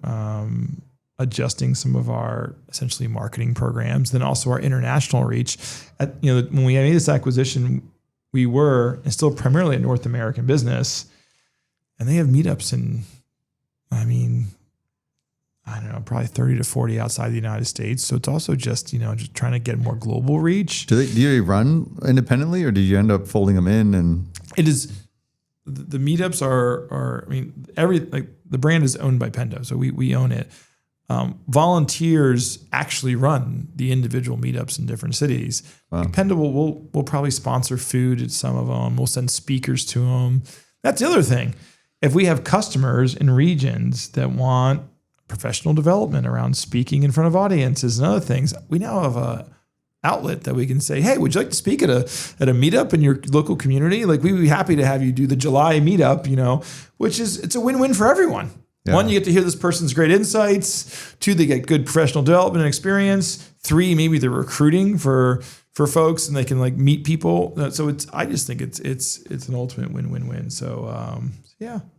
adjusting some of our essentially marketing programs, then also our international reach. When we made this acquisition, we were and still primarily a North American business, and they have meetups in, I don't know, probably 30 to 40 outside the United States. So it's also just trying to get more global reach. Do you run independently, or did you end up folding them in? And it is, the meetups are the brand is owned by Pendo, so we own it. Volunteers actually run the individual meetups in different cities. Wow. Pendo will probably sponsor food at some of them. We'll send speakers to them. That's the other thing. If we have customers in regions that want professional development around speaking in front of audiences and other things, we now have a outlet that we can say, hey, would you like to speak at a meetup in your local community? Like, we'd be happy to have you do the July meetup, which it's a win-win for everyone. Yeah. 1, you get to hear this person's great insights. 2, they get good professional development and experience. 3, maybe they're recruiting for folks and they can like meet people. So I just think it's an ultimate win-win-win. So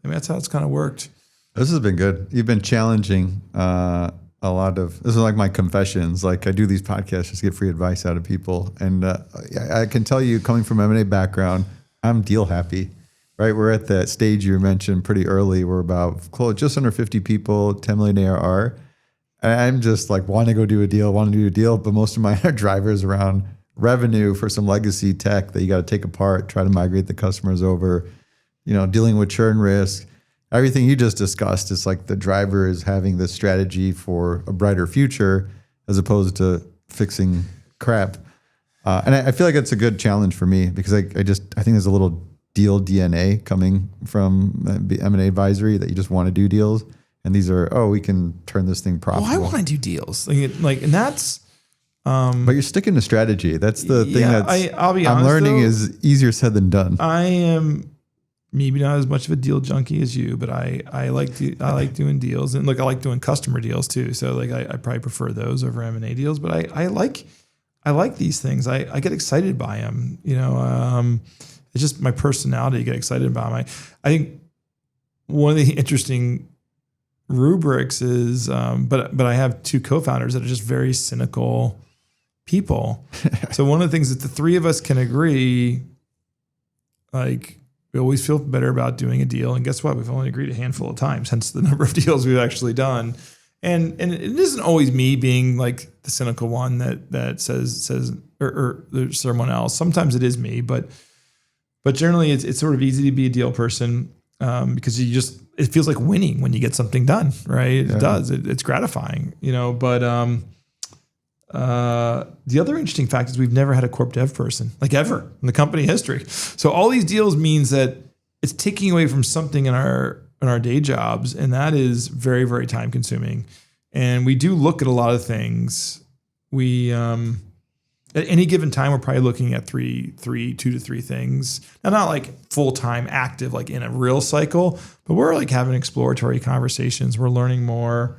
that's how it's kind of worked. This has been good. You've been challenging a lot of, this is like my confessions. Like, I do these podcasts just to get free advice out of people. And I can tell you, coming from M&A background, I'm deal happy, right? We're at that stage you mentioned pretty early. We're about just under 50 people, 10 million ARR. And I'm just like, want to do a deal. But most of mine are drivers around revenue for some legacy tech that you got to take apart, try to migrate the customers over, dealing with churn risk. Everything you just discussed, it's like the driver is having this strategy for a brighter future as opposed to fixing crap. And I feel like it's a good challenge for me because I think there's a little deal DNA coming from M&A advisory that you just want to do deals. And these are, we can turn this thing profitable. I want to do deals. And that's... but you're sticking to strategy. That's the thing I'll be honest, I'm learning is easier said than done. I am... maybe not as much of a deal junkie as you, but I like doing deals, and look, I like doing customer deals too. So like I probably prefer those over M&A deals, but I like I like these things. I get excited by them. It's just my personality to get excited by them. I think one of the interesting rubrics is, but I have two co-founders that are just very cynical people. So one of the things that the three of us can agree, like, we always feel better about doing a deal. And guess what? We've only agreed a handful of times, hence the number of deals we've actually done. And it isn't always me being like the cynical one that says or there's someone else. Sometimes it is me, but generally it's sort of easy to be a deal person because it feels like winning when you get something done, right? It does. It's gratifying, But the other interesting fact is we've never had a corp dev person, like ever in the company history. So all these deals means that it's taking away from something in our day jobs, and that is very, very time consuming. And we do look at a lot of things. We at any given time we're probably looking at 2 to 3 things. Now, not like full time active, like in a real cycle, but we're like having exploratory conversations. We're learning more.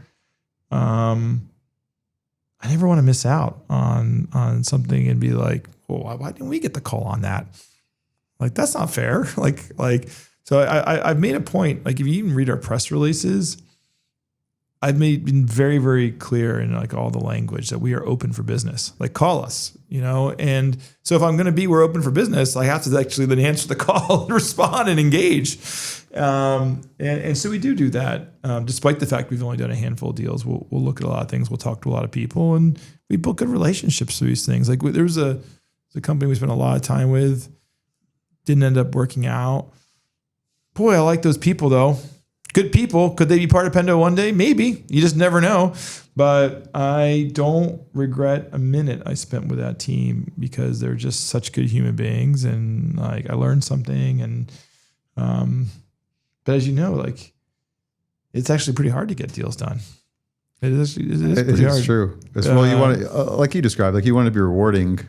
I never want to miss out on something and be like, well, why didn't we get the call on that? Like, that's not fair. So I've made a point, like if you even read our press releases, I've been very, very clear in like all the language that we are open for business. Like, call us, And so if I'm going to be, we're open for business, I have to actually then answer the call and respond and engage. And so we do that. Despite the fact we've only done a handful of deals, we'll look at a lot of things. We'll talk to a lot of people, and we build good relationships through these things. Like there was a company we spent a lot of time with, didn't end up working out. Boy, I like those people though. Good people. Could they be part of Pendo one day? Maybe. You just never know. But I don't regret a minute I spent with that team because they're just such good human beings, and like I learned something. And but as you know, like it's actually pretty hard to get deals done. It is pretty hard. It's true. Well, you want to, like you described, like you want to be rewarding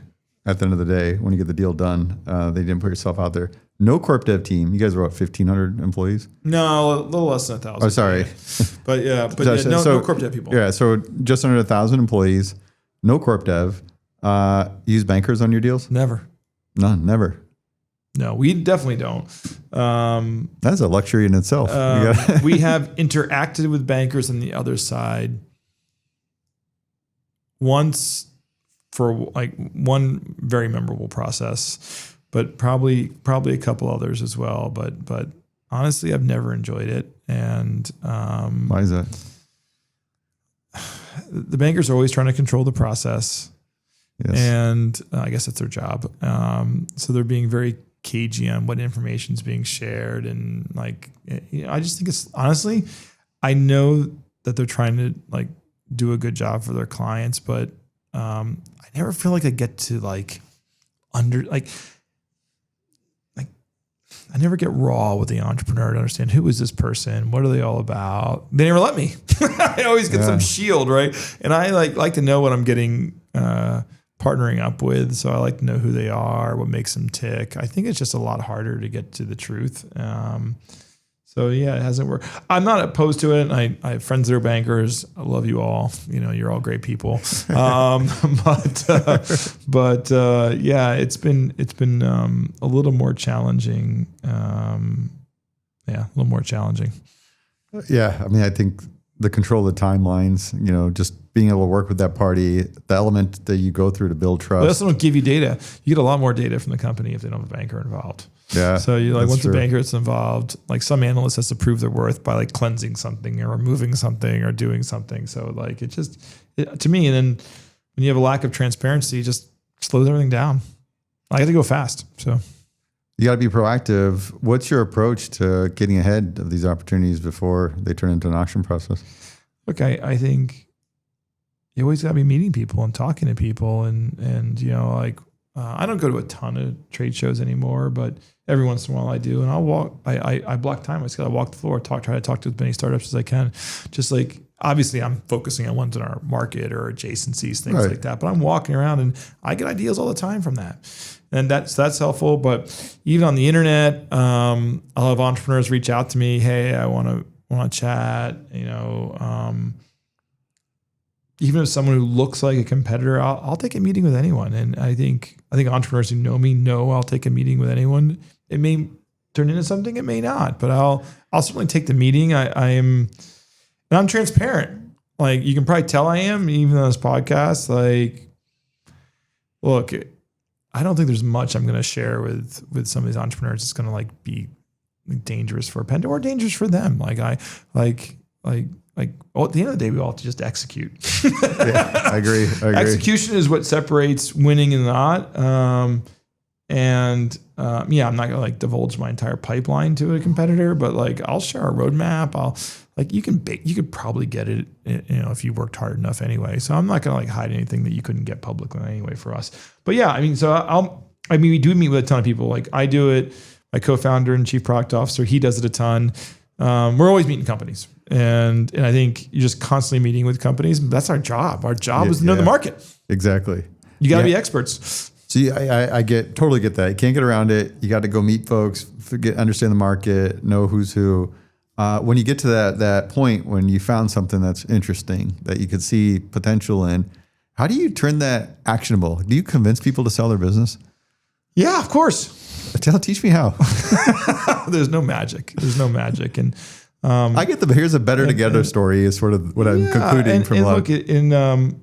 at the end of the day when you get the deal done. They didn't put yourself out there. No corp dev team. You guys were what, 1,500 employees? No, a little less than 1,000. Oh, sorry. No corp dev people. Yeah, so just under 1,000 employees. No corp dev. Use bankers on your deals? Never. None. Never. No, we definitely don't. That's a luxury in itself. We have interacted with bankers on the other side once for like one very memorable process, but probably a couple others as well. But honestly, I've never enjoyed it. And why is that? The bankers are always trying to control the process. Yes. And I guess that's their job. So they're being very cagey on what information is being shared. And like, I just think it's honestly, I know that they're trying to like do a good job for their clients, but I never feel like I get to like I never get raw with the entrepreneur to understand who is this person, what are they all about. They never let me. I always get some shield, right? And I like to know what I'm getting partnering up with. So I like to know who they are, what makes them tick. I think it's just a lot harder to get to the truth. So yeah, it hasn't worked. I'm not opposed to it. I have friends that are bankers. I love you all. You're all great people. But yeah, it's been a little more challenging. A little more challenging. Yeah, I mean, I think the control of the timelines. Just being able to work with that party, the element that you go through to build trust. They also don't give you data. You get a lot more data from the company if they don't have a banker involved. Yeah. So you like once true. the banker is involved, like some analyst has to prove their worth by like cleansing something or removing something or doing something. So like to me, and then when you have a lack of transparency, it just slows everything down. I have to go fast. So you got to be proactive. What's your approach to getting ahead of these opportunities before they turn into an auction process? Look, I think you always got to be meeting people and talking to people and I don't go to a ton of trade shows anymore, but every once in a while I do. And I'll walk, I block time. I walk the floor, try to talk to as many startups as I can. Just like, obviously I'm focusing on ones in our market or adjacencies, things like that. But I'm walking around and I get ideas all the time from that. And that's helpful. But even on the internet, I'll have entrepreneurs reach out to me. Hey, I want to chat, even if someone who looks like a competitor, I'll take a meeting with anyone. And I think entrepreneurs who know me know I'll take a meeting with anyone. It may turn into something, it may not, but I'll certainly take the meeting. And I'm transparent. Like, you can probably tell I am, even on this podcast. Like, look, I don't think there's much I'm going to share with some of these entrepreneurs that's going to like be dangerous for Pendo or dangerous for them. Like, at the end of the day, we all have to just execute. Yeah, I agree. Execution is what separates winning and not. I'm not gonna like divulge my entire pipeline to a competitor, but like I'll share a roadmap. You could probably get it, if you worked hard enough anyway. So I'm not gonna like hide anything that you couldn't get publicly anyway for us. But yeah, we do meet with a ton of people. Like, I do it. My co-founder and chief product officer, he does it a ton. We're always meeting companies, and I think you're just constantly meeting with companies. That's our job. Our job is to know the market. Exactly. You got to be experts. See, I totally get that. You can't get around it. You got to go meet folks, understand the market, know who's who. When you get to that point when you found something that's interesting that you could see potential in, how do you turn that actionable? Do you convince people to sell their business? Yeah, of course. Teach me how. There's no magic. And I get here's a better together story is sort of what I'm concluding from look.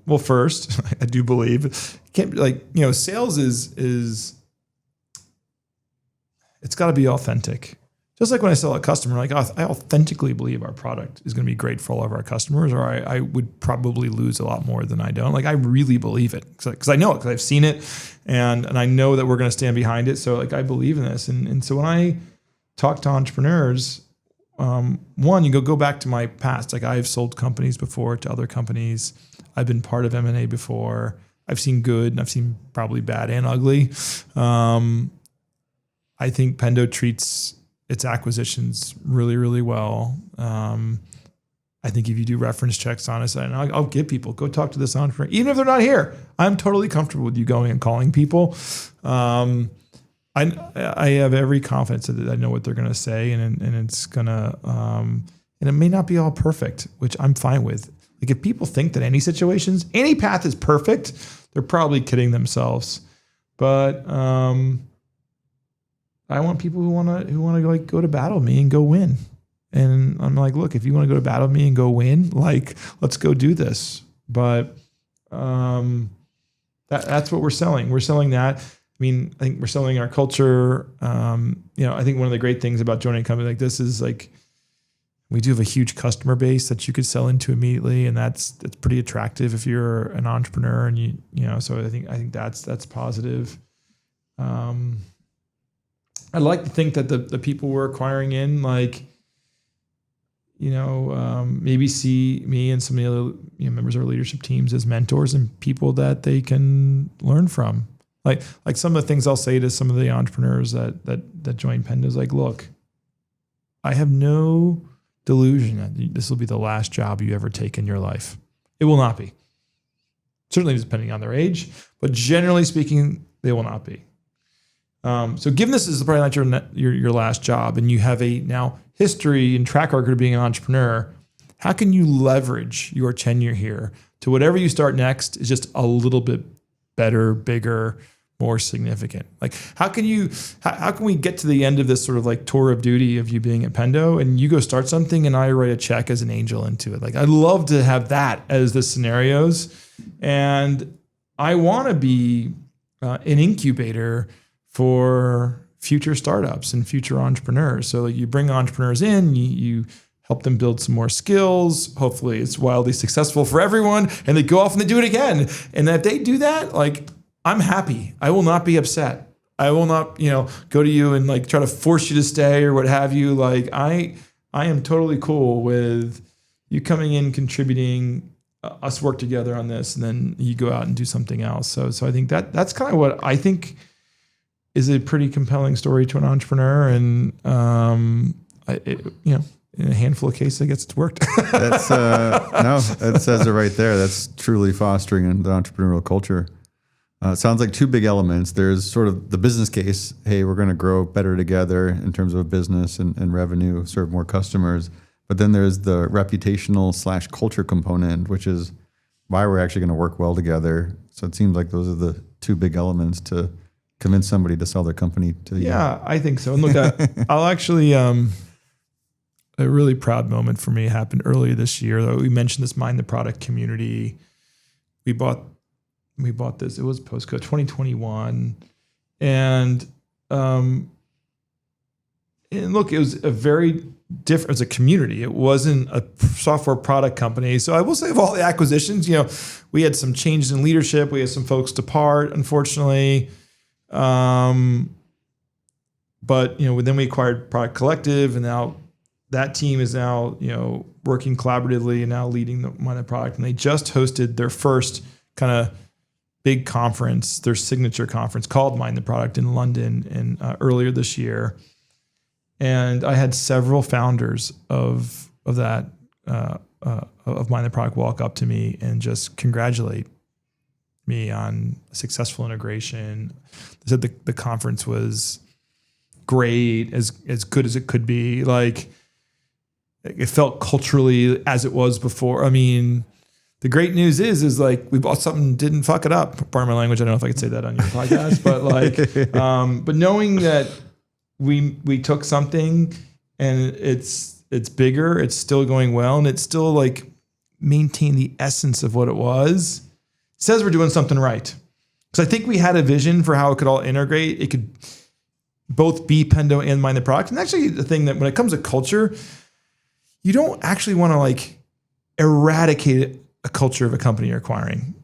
Well, first, I do believe sales is it's got to be authentic. Just like when I sell a customer, like I authentically believe our product is going to be great for all of our customers, or I would probably lose a lot more than I don't. Like, I really believe it because I know it, because I've seen it, and I know that we're going to stand behind it. So like, I believe in this, and so when I talk to entrepreneurs, one, you go back to my past. Like, I've sold companies before to other companies. I've been part of M&A before. I've seen good and I've seen probably bad and ugly. I think Pendo treats its acquisitions really, really well. I think if you do reference checks on us, and I'll give people, go talk to this entrepreneur, even if they're not here. I'm totally comfortable with you going and calling people. I have every confidence that I know what they're going to say, and it's gonna, and it may not be all perfect, which I'm fine with. Like, if people think that any path is perfect, they're probably kidding themselves. But I want people who want to like go to battle with me and go win. And I'm like, look, if you want to go to battle with me and go win, like, let's go do this. But that's what we're selling. We're selling that. I mean, I think we're selling our culture. I think one of the great things about joining a company like this is like, we do have a huge customer base that you could sell into immediately, and that's pretty attractive if you're an entrepreneur. And so I think that's positive. I'd like to think that the people we're acquiring in, like, maybe see me and some of the other members of our leadership teams as mentors and people that they can learn from. Like some of the things I'll say to some of the entrepreneurs that join Pendo is like, look, I have no delusion that this will be the last job you ever take in your life. It will not be. Certainly depending on their age, but generally speaking, they will not be. So given this is probably not your last job, and you have a now history and track record of being an entrepreneur, how can you leverage your tenure here to whatever you start next is just a little bit better, bigger, more significant? Like, how can we get to the end of this sort of like tour of duty of you being at Pendo, and you go start something and I write a check as an angel into it? Like, I'd love to have that as the scenarios, and I want to be an incubator for future startups and future entrepreneurs. So you bring entrepreneurs in, you help them build some more skills. Hopefully it's wildly successful for everyone, and they go off and they do it again. And if they do that, like, I'm happy. I will not be upset. I will not, go to you and like try to force you to stay or what have you. Like, I am totally cool with you coming in, contributing, us work together on this, and then you go out and do something else. So I think that's kind of what I think is a pretty compelling story to an entrepreneur, and in a handful of cases, I guess it's worked. That's it says it right there. That's truly fostering the entrepreneurial culture. It sounds like two big elements. There's sort of the business case. Hey, we're going to grow better together in terms of business and revenue, serve more customers. But then there's the reputational / culture component, which is why we're actually going to work well together. So it seems like those are the two big elements to convince somebody to sell their company to you. Yeah, I think so. And look, I'll actually, a really proud moment for me happened earlier this year. Though we mentioned this Mind the Product community. We bought this. It was postcode 2021, and look, it was a very different. It was a community. It wasn't a software product company. So I will say, of all the acquisitions, we had some changes in leadership. We had some folks depart, unfortunately. But then we acquired Product Collective, and now that team is now working collaboratively and now leading the Mind the Product. And they just hosted their first kind of big conference, their signature conference called Mind the Product in London earlier this year. And I had several founders of that of Mind the Product walk up to me and just congratulate me on a successful integration. They said the conference was great, as good as it could be. Like, it felt culturally as it was before. I mean, the great news is like we bought something, didn't fuck it up. Pardon my language. I don't know if I could say that on your podcast, but but knowing that we took something and it's bigger, it's still going well, and it's still like maintain the essence of what it was, says we're doing something right. Because I think we had a vision for how it could all integrate. It could both be Pendo and Mind the Product. And actually, the thing that when it comes to culture, you don't actually want to like eradicate a culture of a company you're acquiring.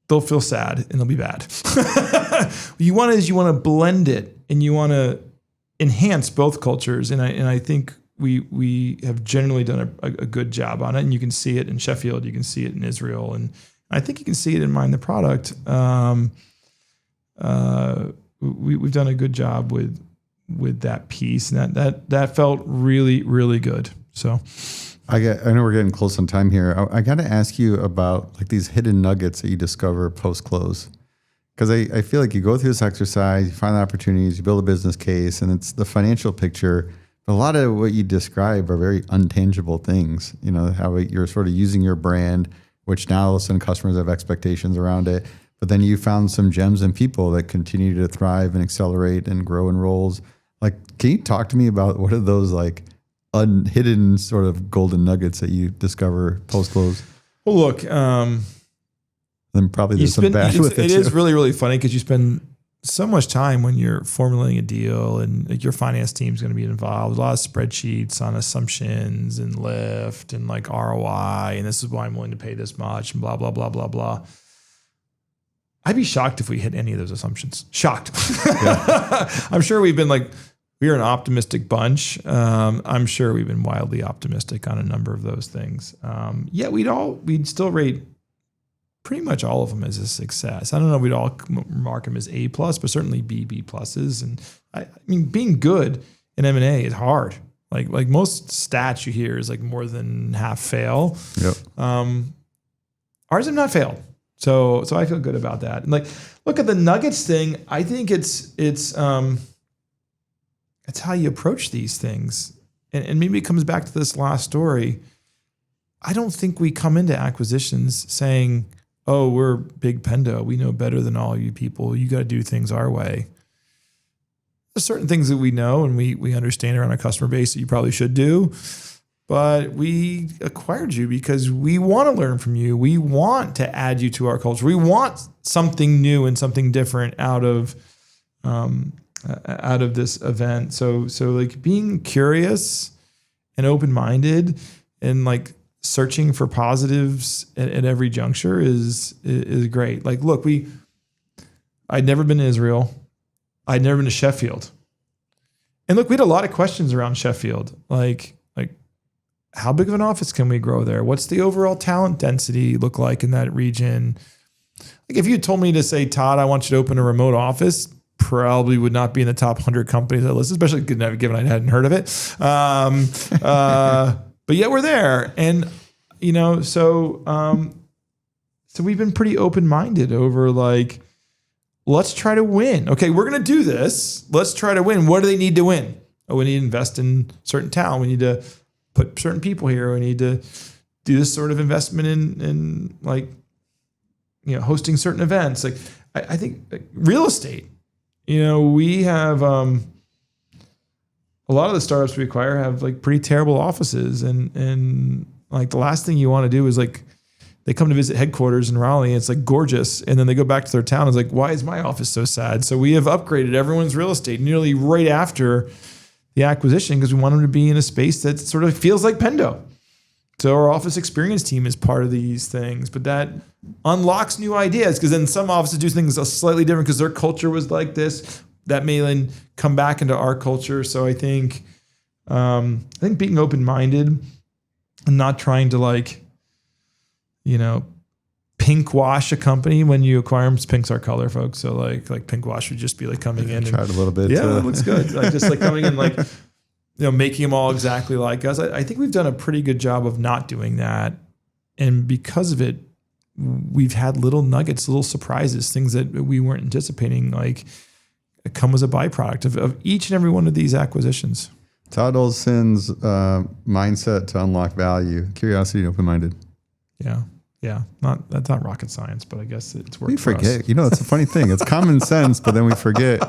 They'll feel sad and they'll be bad. What you want to blend it, and you want to enhance both cultures. And I think we have generally done a good job on it. And you can see it in Sheffield, you can see it in Israel, and I think you can see it in Mind the Product. We've done a good job with that piece, and that felt really, really good. So I know we're getting close on time here. I got to ask you about like these hidden nuggets that you discover post-close. Because I feel like you go through this exercise, you find the opportunities, you build a business case, and it's the financial picture. But a lot of what you describe are very untangible things. How you're sort of using your brand, which now all of a sudden customers have expectations around it. But then you found some gems and people that continue to thrive and accelerate and grow in roles. Like, can you talk to me about what are those like hidden sort of golden nuggets that you discover post-close? Well, look, then probably there's some bad with it. It is really, really funny because you spend so much time when you're formulating a deal, and like your finance team is going to be involved. A lot of spreadsheets on assumptions and lift and like ROI, and this is why I'm willing to pay this much and blah, blah, blah, blah, blah. I'd be shocked if we hit any of those assumptions. Shocked. Yeah. I'm sure we've been like, we're an optimistic bunch. I'm sure we've been wildly optimistic on a number of those things. Yet we'd still rate pretty much all of them as a success. I don't know if we'd all mark them as A+, but certainly B pluses. And I mean, being good in M&A is hard. Like most stats you hear is like more than half fail. Yep. Ours have not failed. So I feel good about that. And like, look at the nuggets thing. I think it's how you approach these things. And maybe it comes back to this last story. I don't think we come into acquisitions saying, oh, we're big Pendo. We know better than all you people. You got to do things our way. There's certain things that we know and we understand around our customer base that you probably should do. But we acquired you because we want to learn from you. We want to add you to our culture. We want something new and something different out of this event. So like being curious and open-minded and like searching for positives at every juncture is great. Like, look, I'd never been to Israel. I'd never been to Sheffield. And look, we had a lot of questions around Sheffield. Like how big of an office can we grow there? What's the overall talent density look like in that region? Like if you had told me to say, Todd, I want you to open a remote office, probably would not be in the top 100 companies I list, especially given I hadn't heard of it. But yet we're there. And, so we've been pretty open-minded over like, let's try to win. Okay, we're going to do this. Let's try to win. What do they need to win? Oh, we need to invest in certain talent. We need to put certain people here. We need to do this sort of investment in like hosting certain events. Like I think real estate, we have, a lot of the startups we acquire have like pretty terrible offices, and like the last thing you want to do is like they come to visit headquarters in Raleigh and it's like gorgeous, and then they go back to their town and it's like, why is my office so sad? So we have upgraded everyone's real estate nearly right after the acquisition because we want them to be in a space that sort of feels like Pendo. So our office experience team is part of these things, but that unlocks new ideas because then some offices do things slightly different because their culture was like this. That may then come back into our culture. So I think being open-minded and not trying to like, pink wash a company when you acquire them. Pink's our color, folks. So like pink wash would just be like coming in. Tried a little bit. Yeah, it looks good. Like just like coming in, like, making them all exactly like us. I think we've done a pretty good job of not doing that. And because of it, we've had little nuggets, little surprises, things that we weren't anticipating, like come as a byproduct of each and every one of these acquisitions. Todd Olson's mindset to unlock value, curiosity, and open-minded. Yeah. Yeah. That's not rocket science, but I guess it's worked. We forget. It's a funny thing. It's common sense, but then we forget.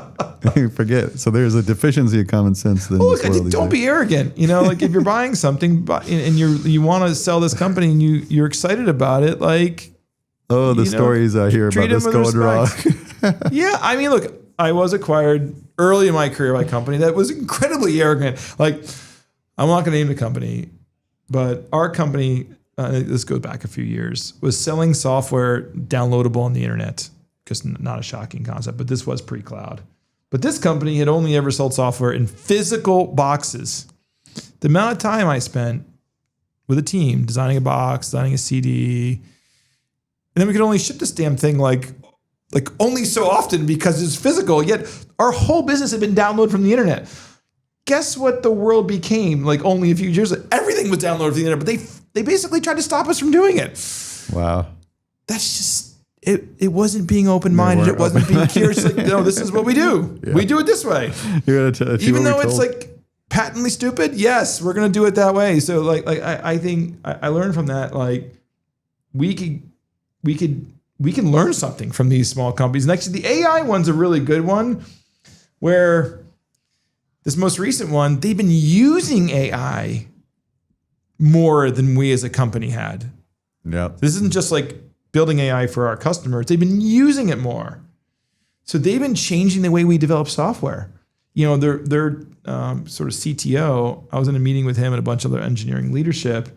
So there's a deficiency of common sense. Don't be arrogant. Like if you're buying something and you want to sell this company and you're excited about it, like the stories I hear about this going wrong. Yeah, I mean, look, I was acquired early in my career by a company that was incredibly arrogant. Like, I'm not going to name the company, but our company, this goes back a few years, was selling software downloadable on the internet. Because not a shocking concept, but this was pre-cloud. But this company had only ever sold software in physical boxes. The amount of time I spent with a team designing a box, designing a CD, and then we could only ship this damn thing like only so often because it's physical. Yet our whole business had been downloaded from the internet. Guess what the world became like only a few years ago? Everything was downloaded from the internet, but they basically tried to stop us from doing it. Wow. That's just, it wasn't being open-minded. It wasn't being curious. Like, no, this is what we do. Yeah. We do it this way. Even though it's like patently stupid, yes, we're going to do it that way. So like I think I learned from that, like we can learn something from these small companies. And actually the AI one's a really good one where this most recent one, they've been using AI more than we as a company had. Yeah. This isn't just like building AI for our customers. They've been using it more. So they've been changing the way we develop software. Their sort of CTO, I was in a meeting with him and a bunch of other engineering leadership.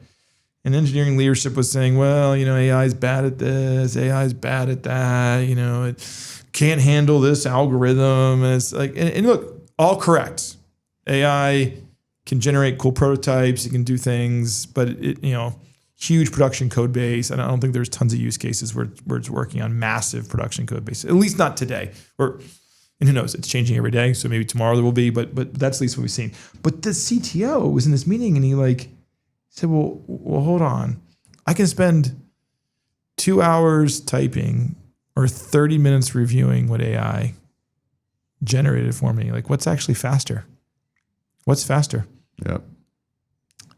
And engineering leadership was saying, well, AI is bad at this, AI is bad at that, it can't handle this algorithm. And it's like, and look, all correct. AI can generate cool prototypes, it can do things, but huge production code base. And I don't think there's tons of use cases where it's working on massive production code base, at least not today. And who knows, it's changing every day. So maybe tomorrow there will be, but that's at least what we've seen. But the CTO was in this meeting and he said, well, hold on. I can spend 2 hours typing or 30 minutes reviewing what AI generated for me. Like, what's actually faster? What's faster? Yep.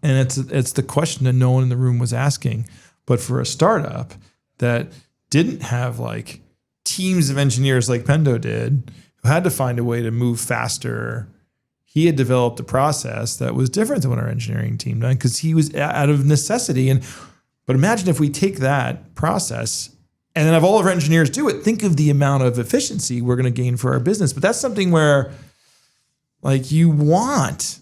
And it's the question that no one in the room was asking. But for a startup that didn't have like teams of engineers like Pendo did, who had to find a way to move faster, he had developed a process that was different than what our engineering team done because he was out of necessity. But imagine if we take that process and then have all of our engineers do it. Think of the amount of efficiency we're going to gain for our business. But that's something where like you want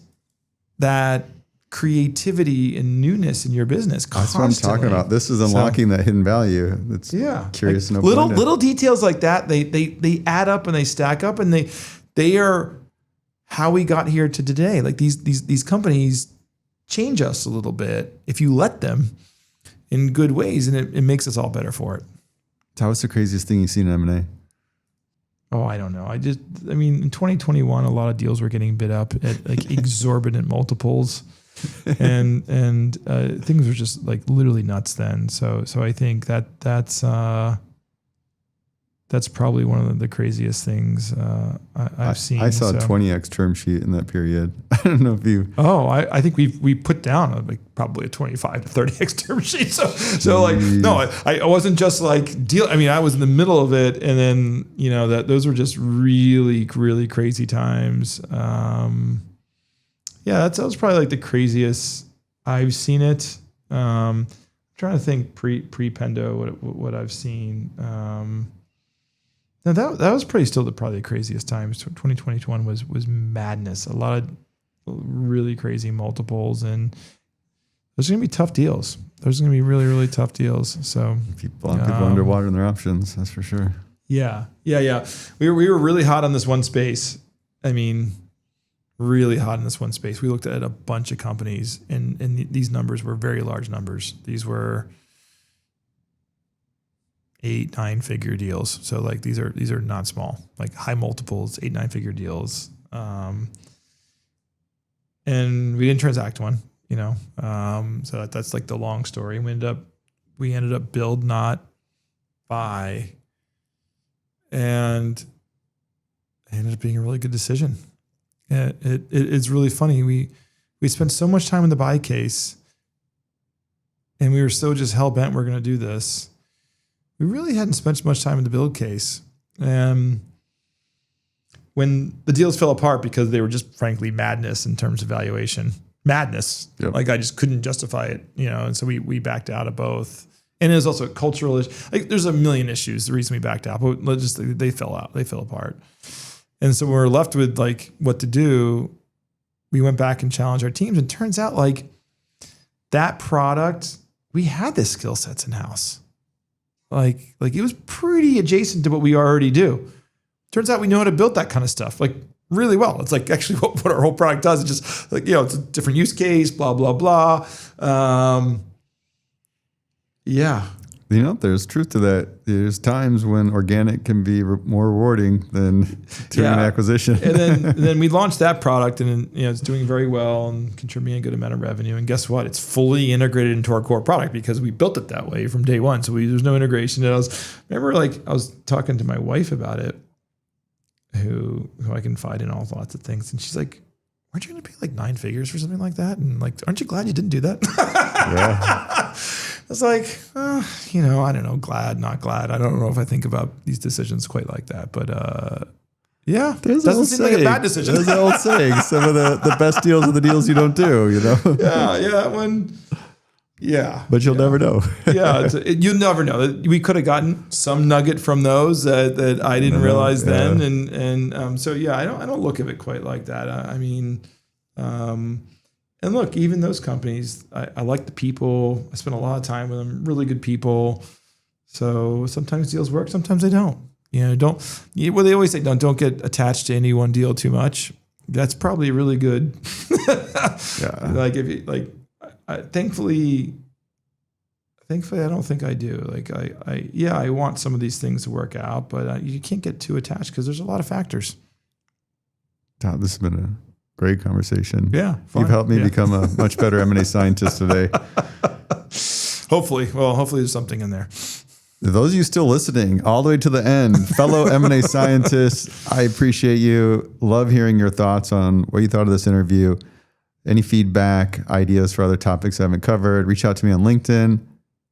that creativity and newness in your business constantly. That's what I'm talking about. This is unlocking that hidden value. It's curious and open-minded. Little details like that, they add up and they stack up and they are how we got here to today. Like these companies change us a little bit if you let them in good ways, and it makes us all better for it. So what's the craziest thing you've seen in M&A? Oh, I don't know. In 2021, a lot of deals were getting bid up at like exorbitant multiples, and things were just like literally nuts then. So I think that's that's probably one of the craziest things I've seen. I saw a 20x term sheet in that period. I don't know if you. Oh, I think we put down probably a 25 to 30x term sheet. So like, no, I wasn't just like deal. I mean, I was in the middle of it, and then those were just really, really crazy times. That was probably like the craziest I've seen it. I'm trying to think pre Pendo what I've seen. No, that was probably the craziest times. 2021 was madness. A lot of really crazy multiples, and those are going to be tough deals. Those are going to be really, really tough deals. So people underwater in their options, that's for sure. Yeah. We were really hot on this one space. I mean, really hot in this one space. We looked at a bunch of companies, and these numbers were very large numbers. These were 8-9 figure deals. So like these are not small, like high multiples, 8-9 figure deals. And we didn't transact one, so that's like the long story. We ended up build, not buy. And it ended up being a really good decision. It's really funny. We spent so much time in the buy case, and we were so just hell bent we're going to do this. We really hadn't spent much time in the build case. When the deals fell apart because they were just frankly madness in terms of valuation, madness. Yep. Like I just couldn't justify it, and so we backed out of both. And it was also a cultural issue. Like there's a million issues. The reason we backed out, but they fell out. They fell apart. And so when we were left with like what to do, we went back and challenged our teams. And it turns out like that product, we had the skill sets in house. Like it was pretty adjacent to what we already do. Turns out we know how to build that kind of stuff like really well. It's like actually what our whole product does. It's just like, it's a different use case, blah, blah, blah. Yeah. There's truth to that. There's times when organic can be more rewarding than doing an acquisition. And then we launched that product, and it's doing very well and contributing a good amount of revenue. And guess what? It's fully integrated into our core product because we built it that way from day one. So there's no integration. And I was talking to my wife about it, who I confide in all lots of things, and she's like, "Aren't you going to pay like 9 figures for something like that?" And like, "Aren't you glad you didn't do that?" Yeah. I was like, I don't know, glad, not glad. I don't know if I think about these decisions quite like that, but doesn't seem like a bad decision. There's an old saying, some of the best deals are the deals you don't do, But you'll never know. You never know. We could have gotten some nugget from those that I didn't realize then, and I don't look at it quite like that. And look, even those companies, I like the people. I spend a lot of time with them. Really good people. So sometimes deals work, sometimes they don't. They always say don't get attached to any one deal too much. That's probably really good. Like if you thankfully, I don't think I do. Like I want some of these things to work out, but you can't get too attached because there's a lot of factors. Todd, this has been a great conversation. Yeah. You've helped me become a much better M&A scientist today. Hopefully there's something in there. Those of you still listening all the way to the end, fellow M&A scientists, I appreciate you. Love hearing your thoughts on what you thought of this interview. Any feedback, ideas for other topics I haven't covered, reach out to me on LinkedIn.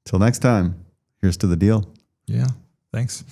Till next time, here's to the deal. Yeah. Thanks.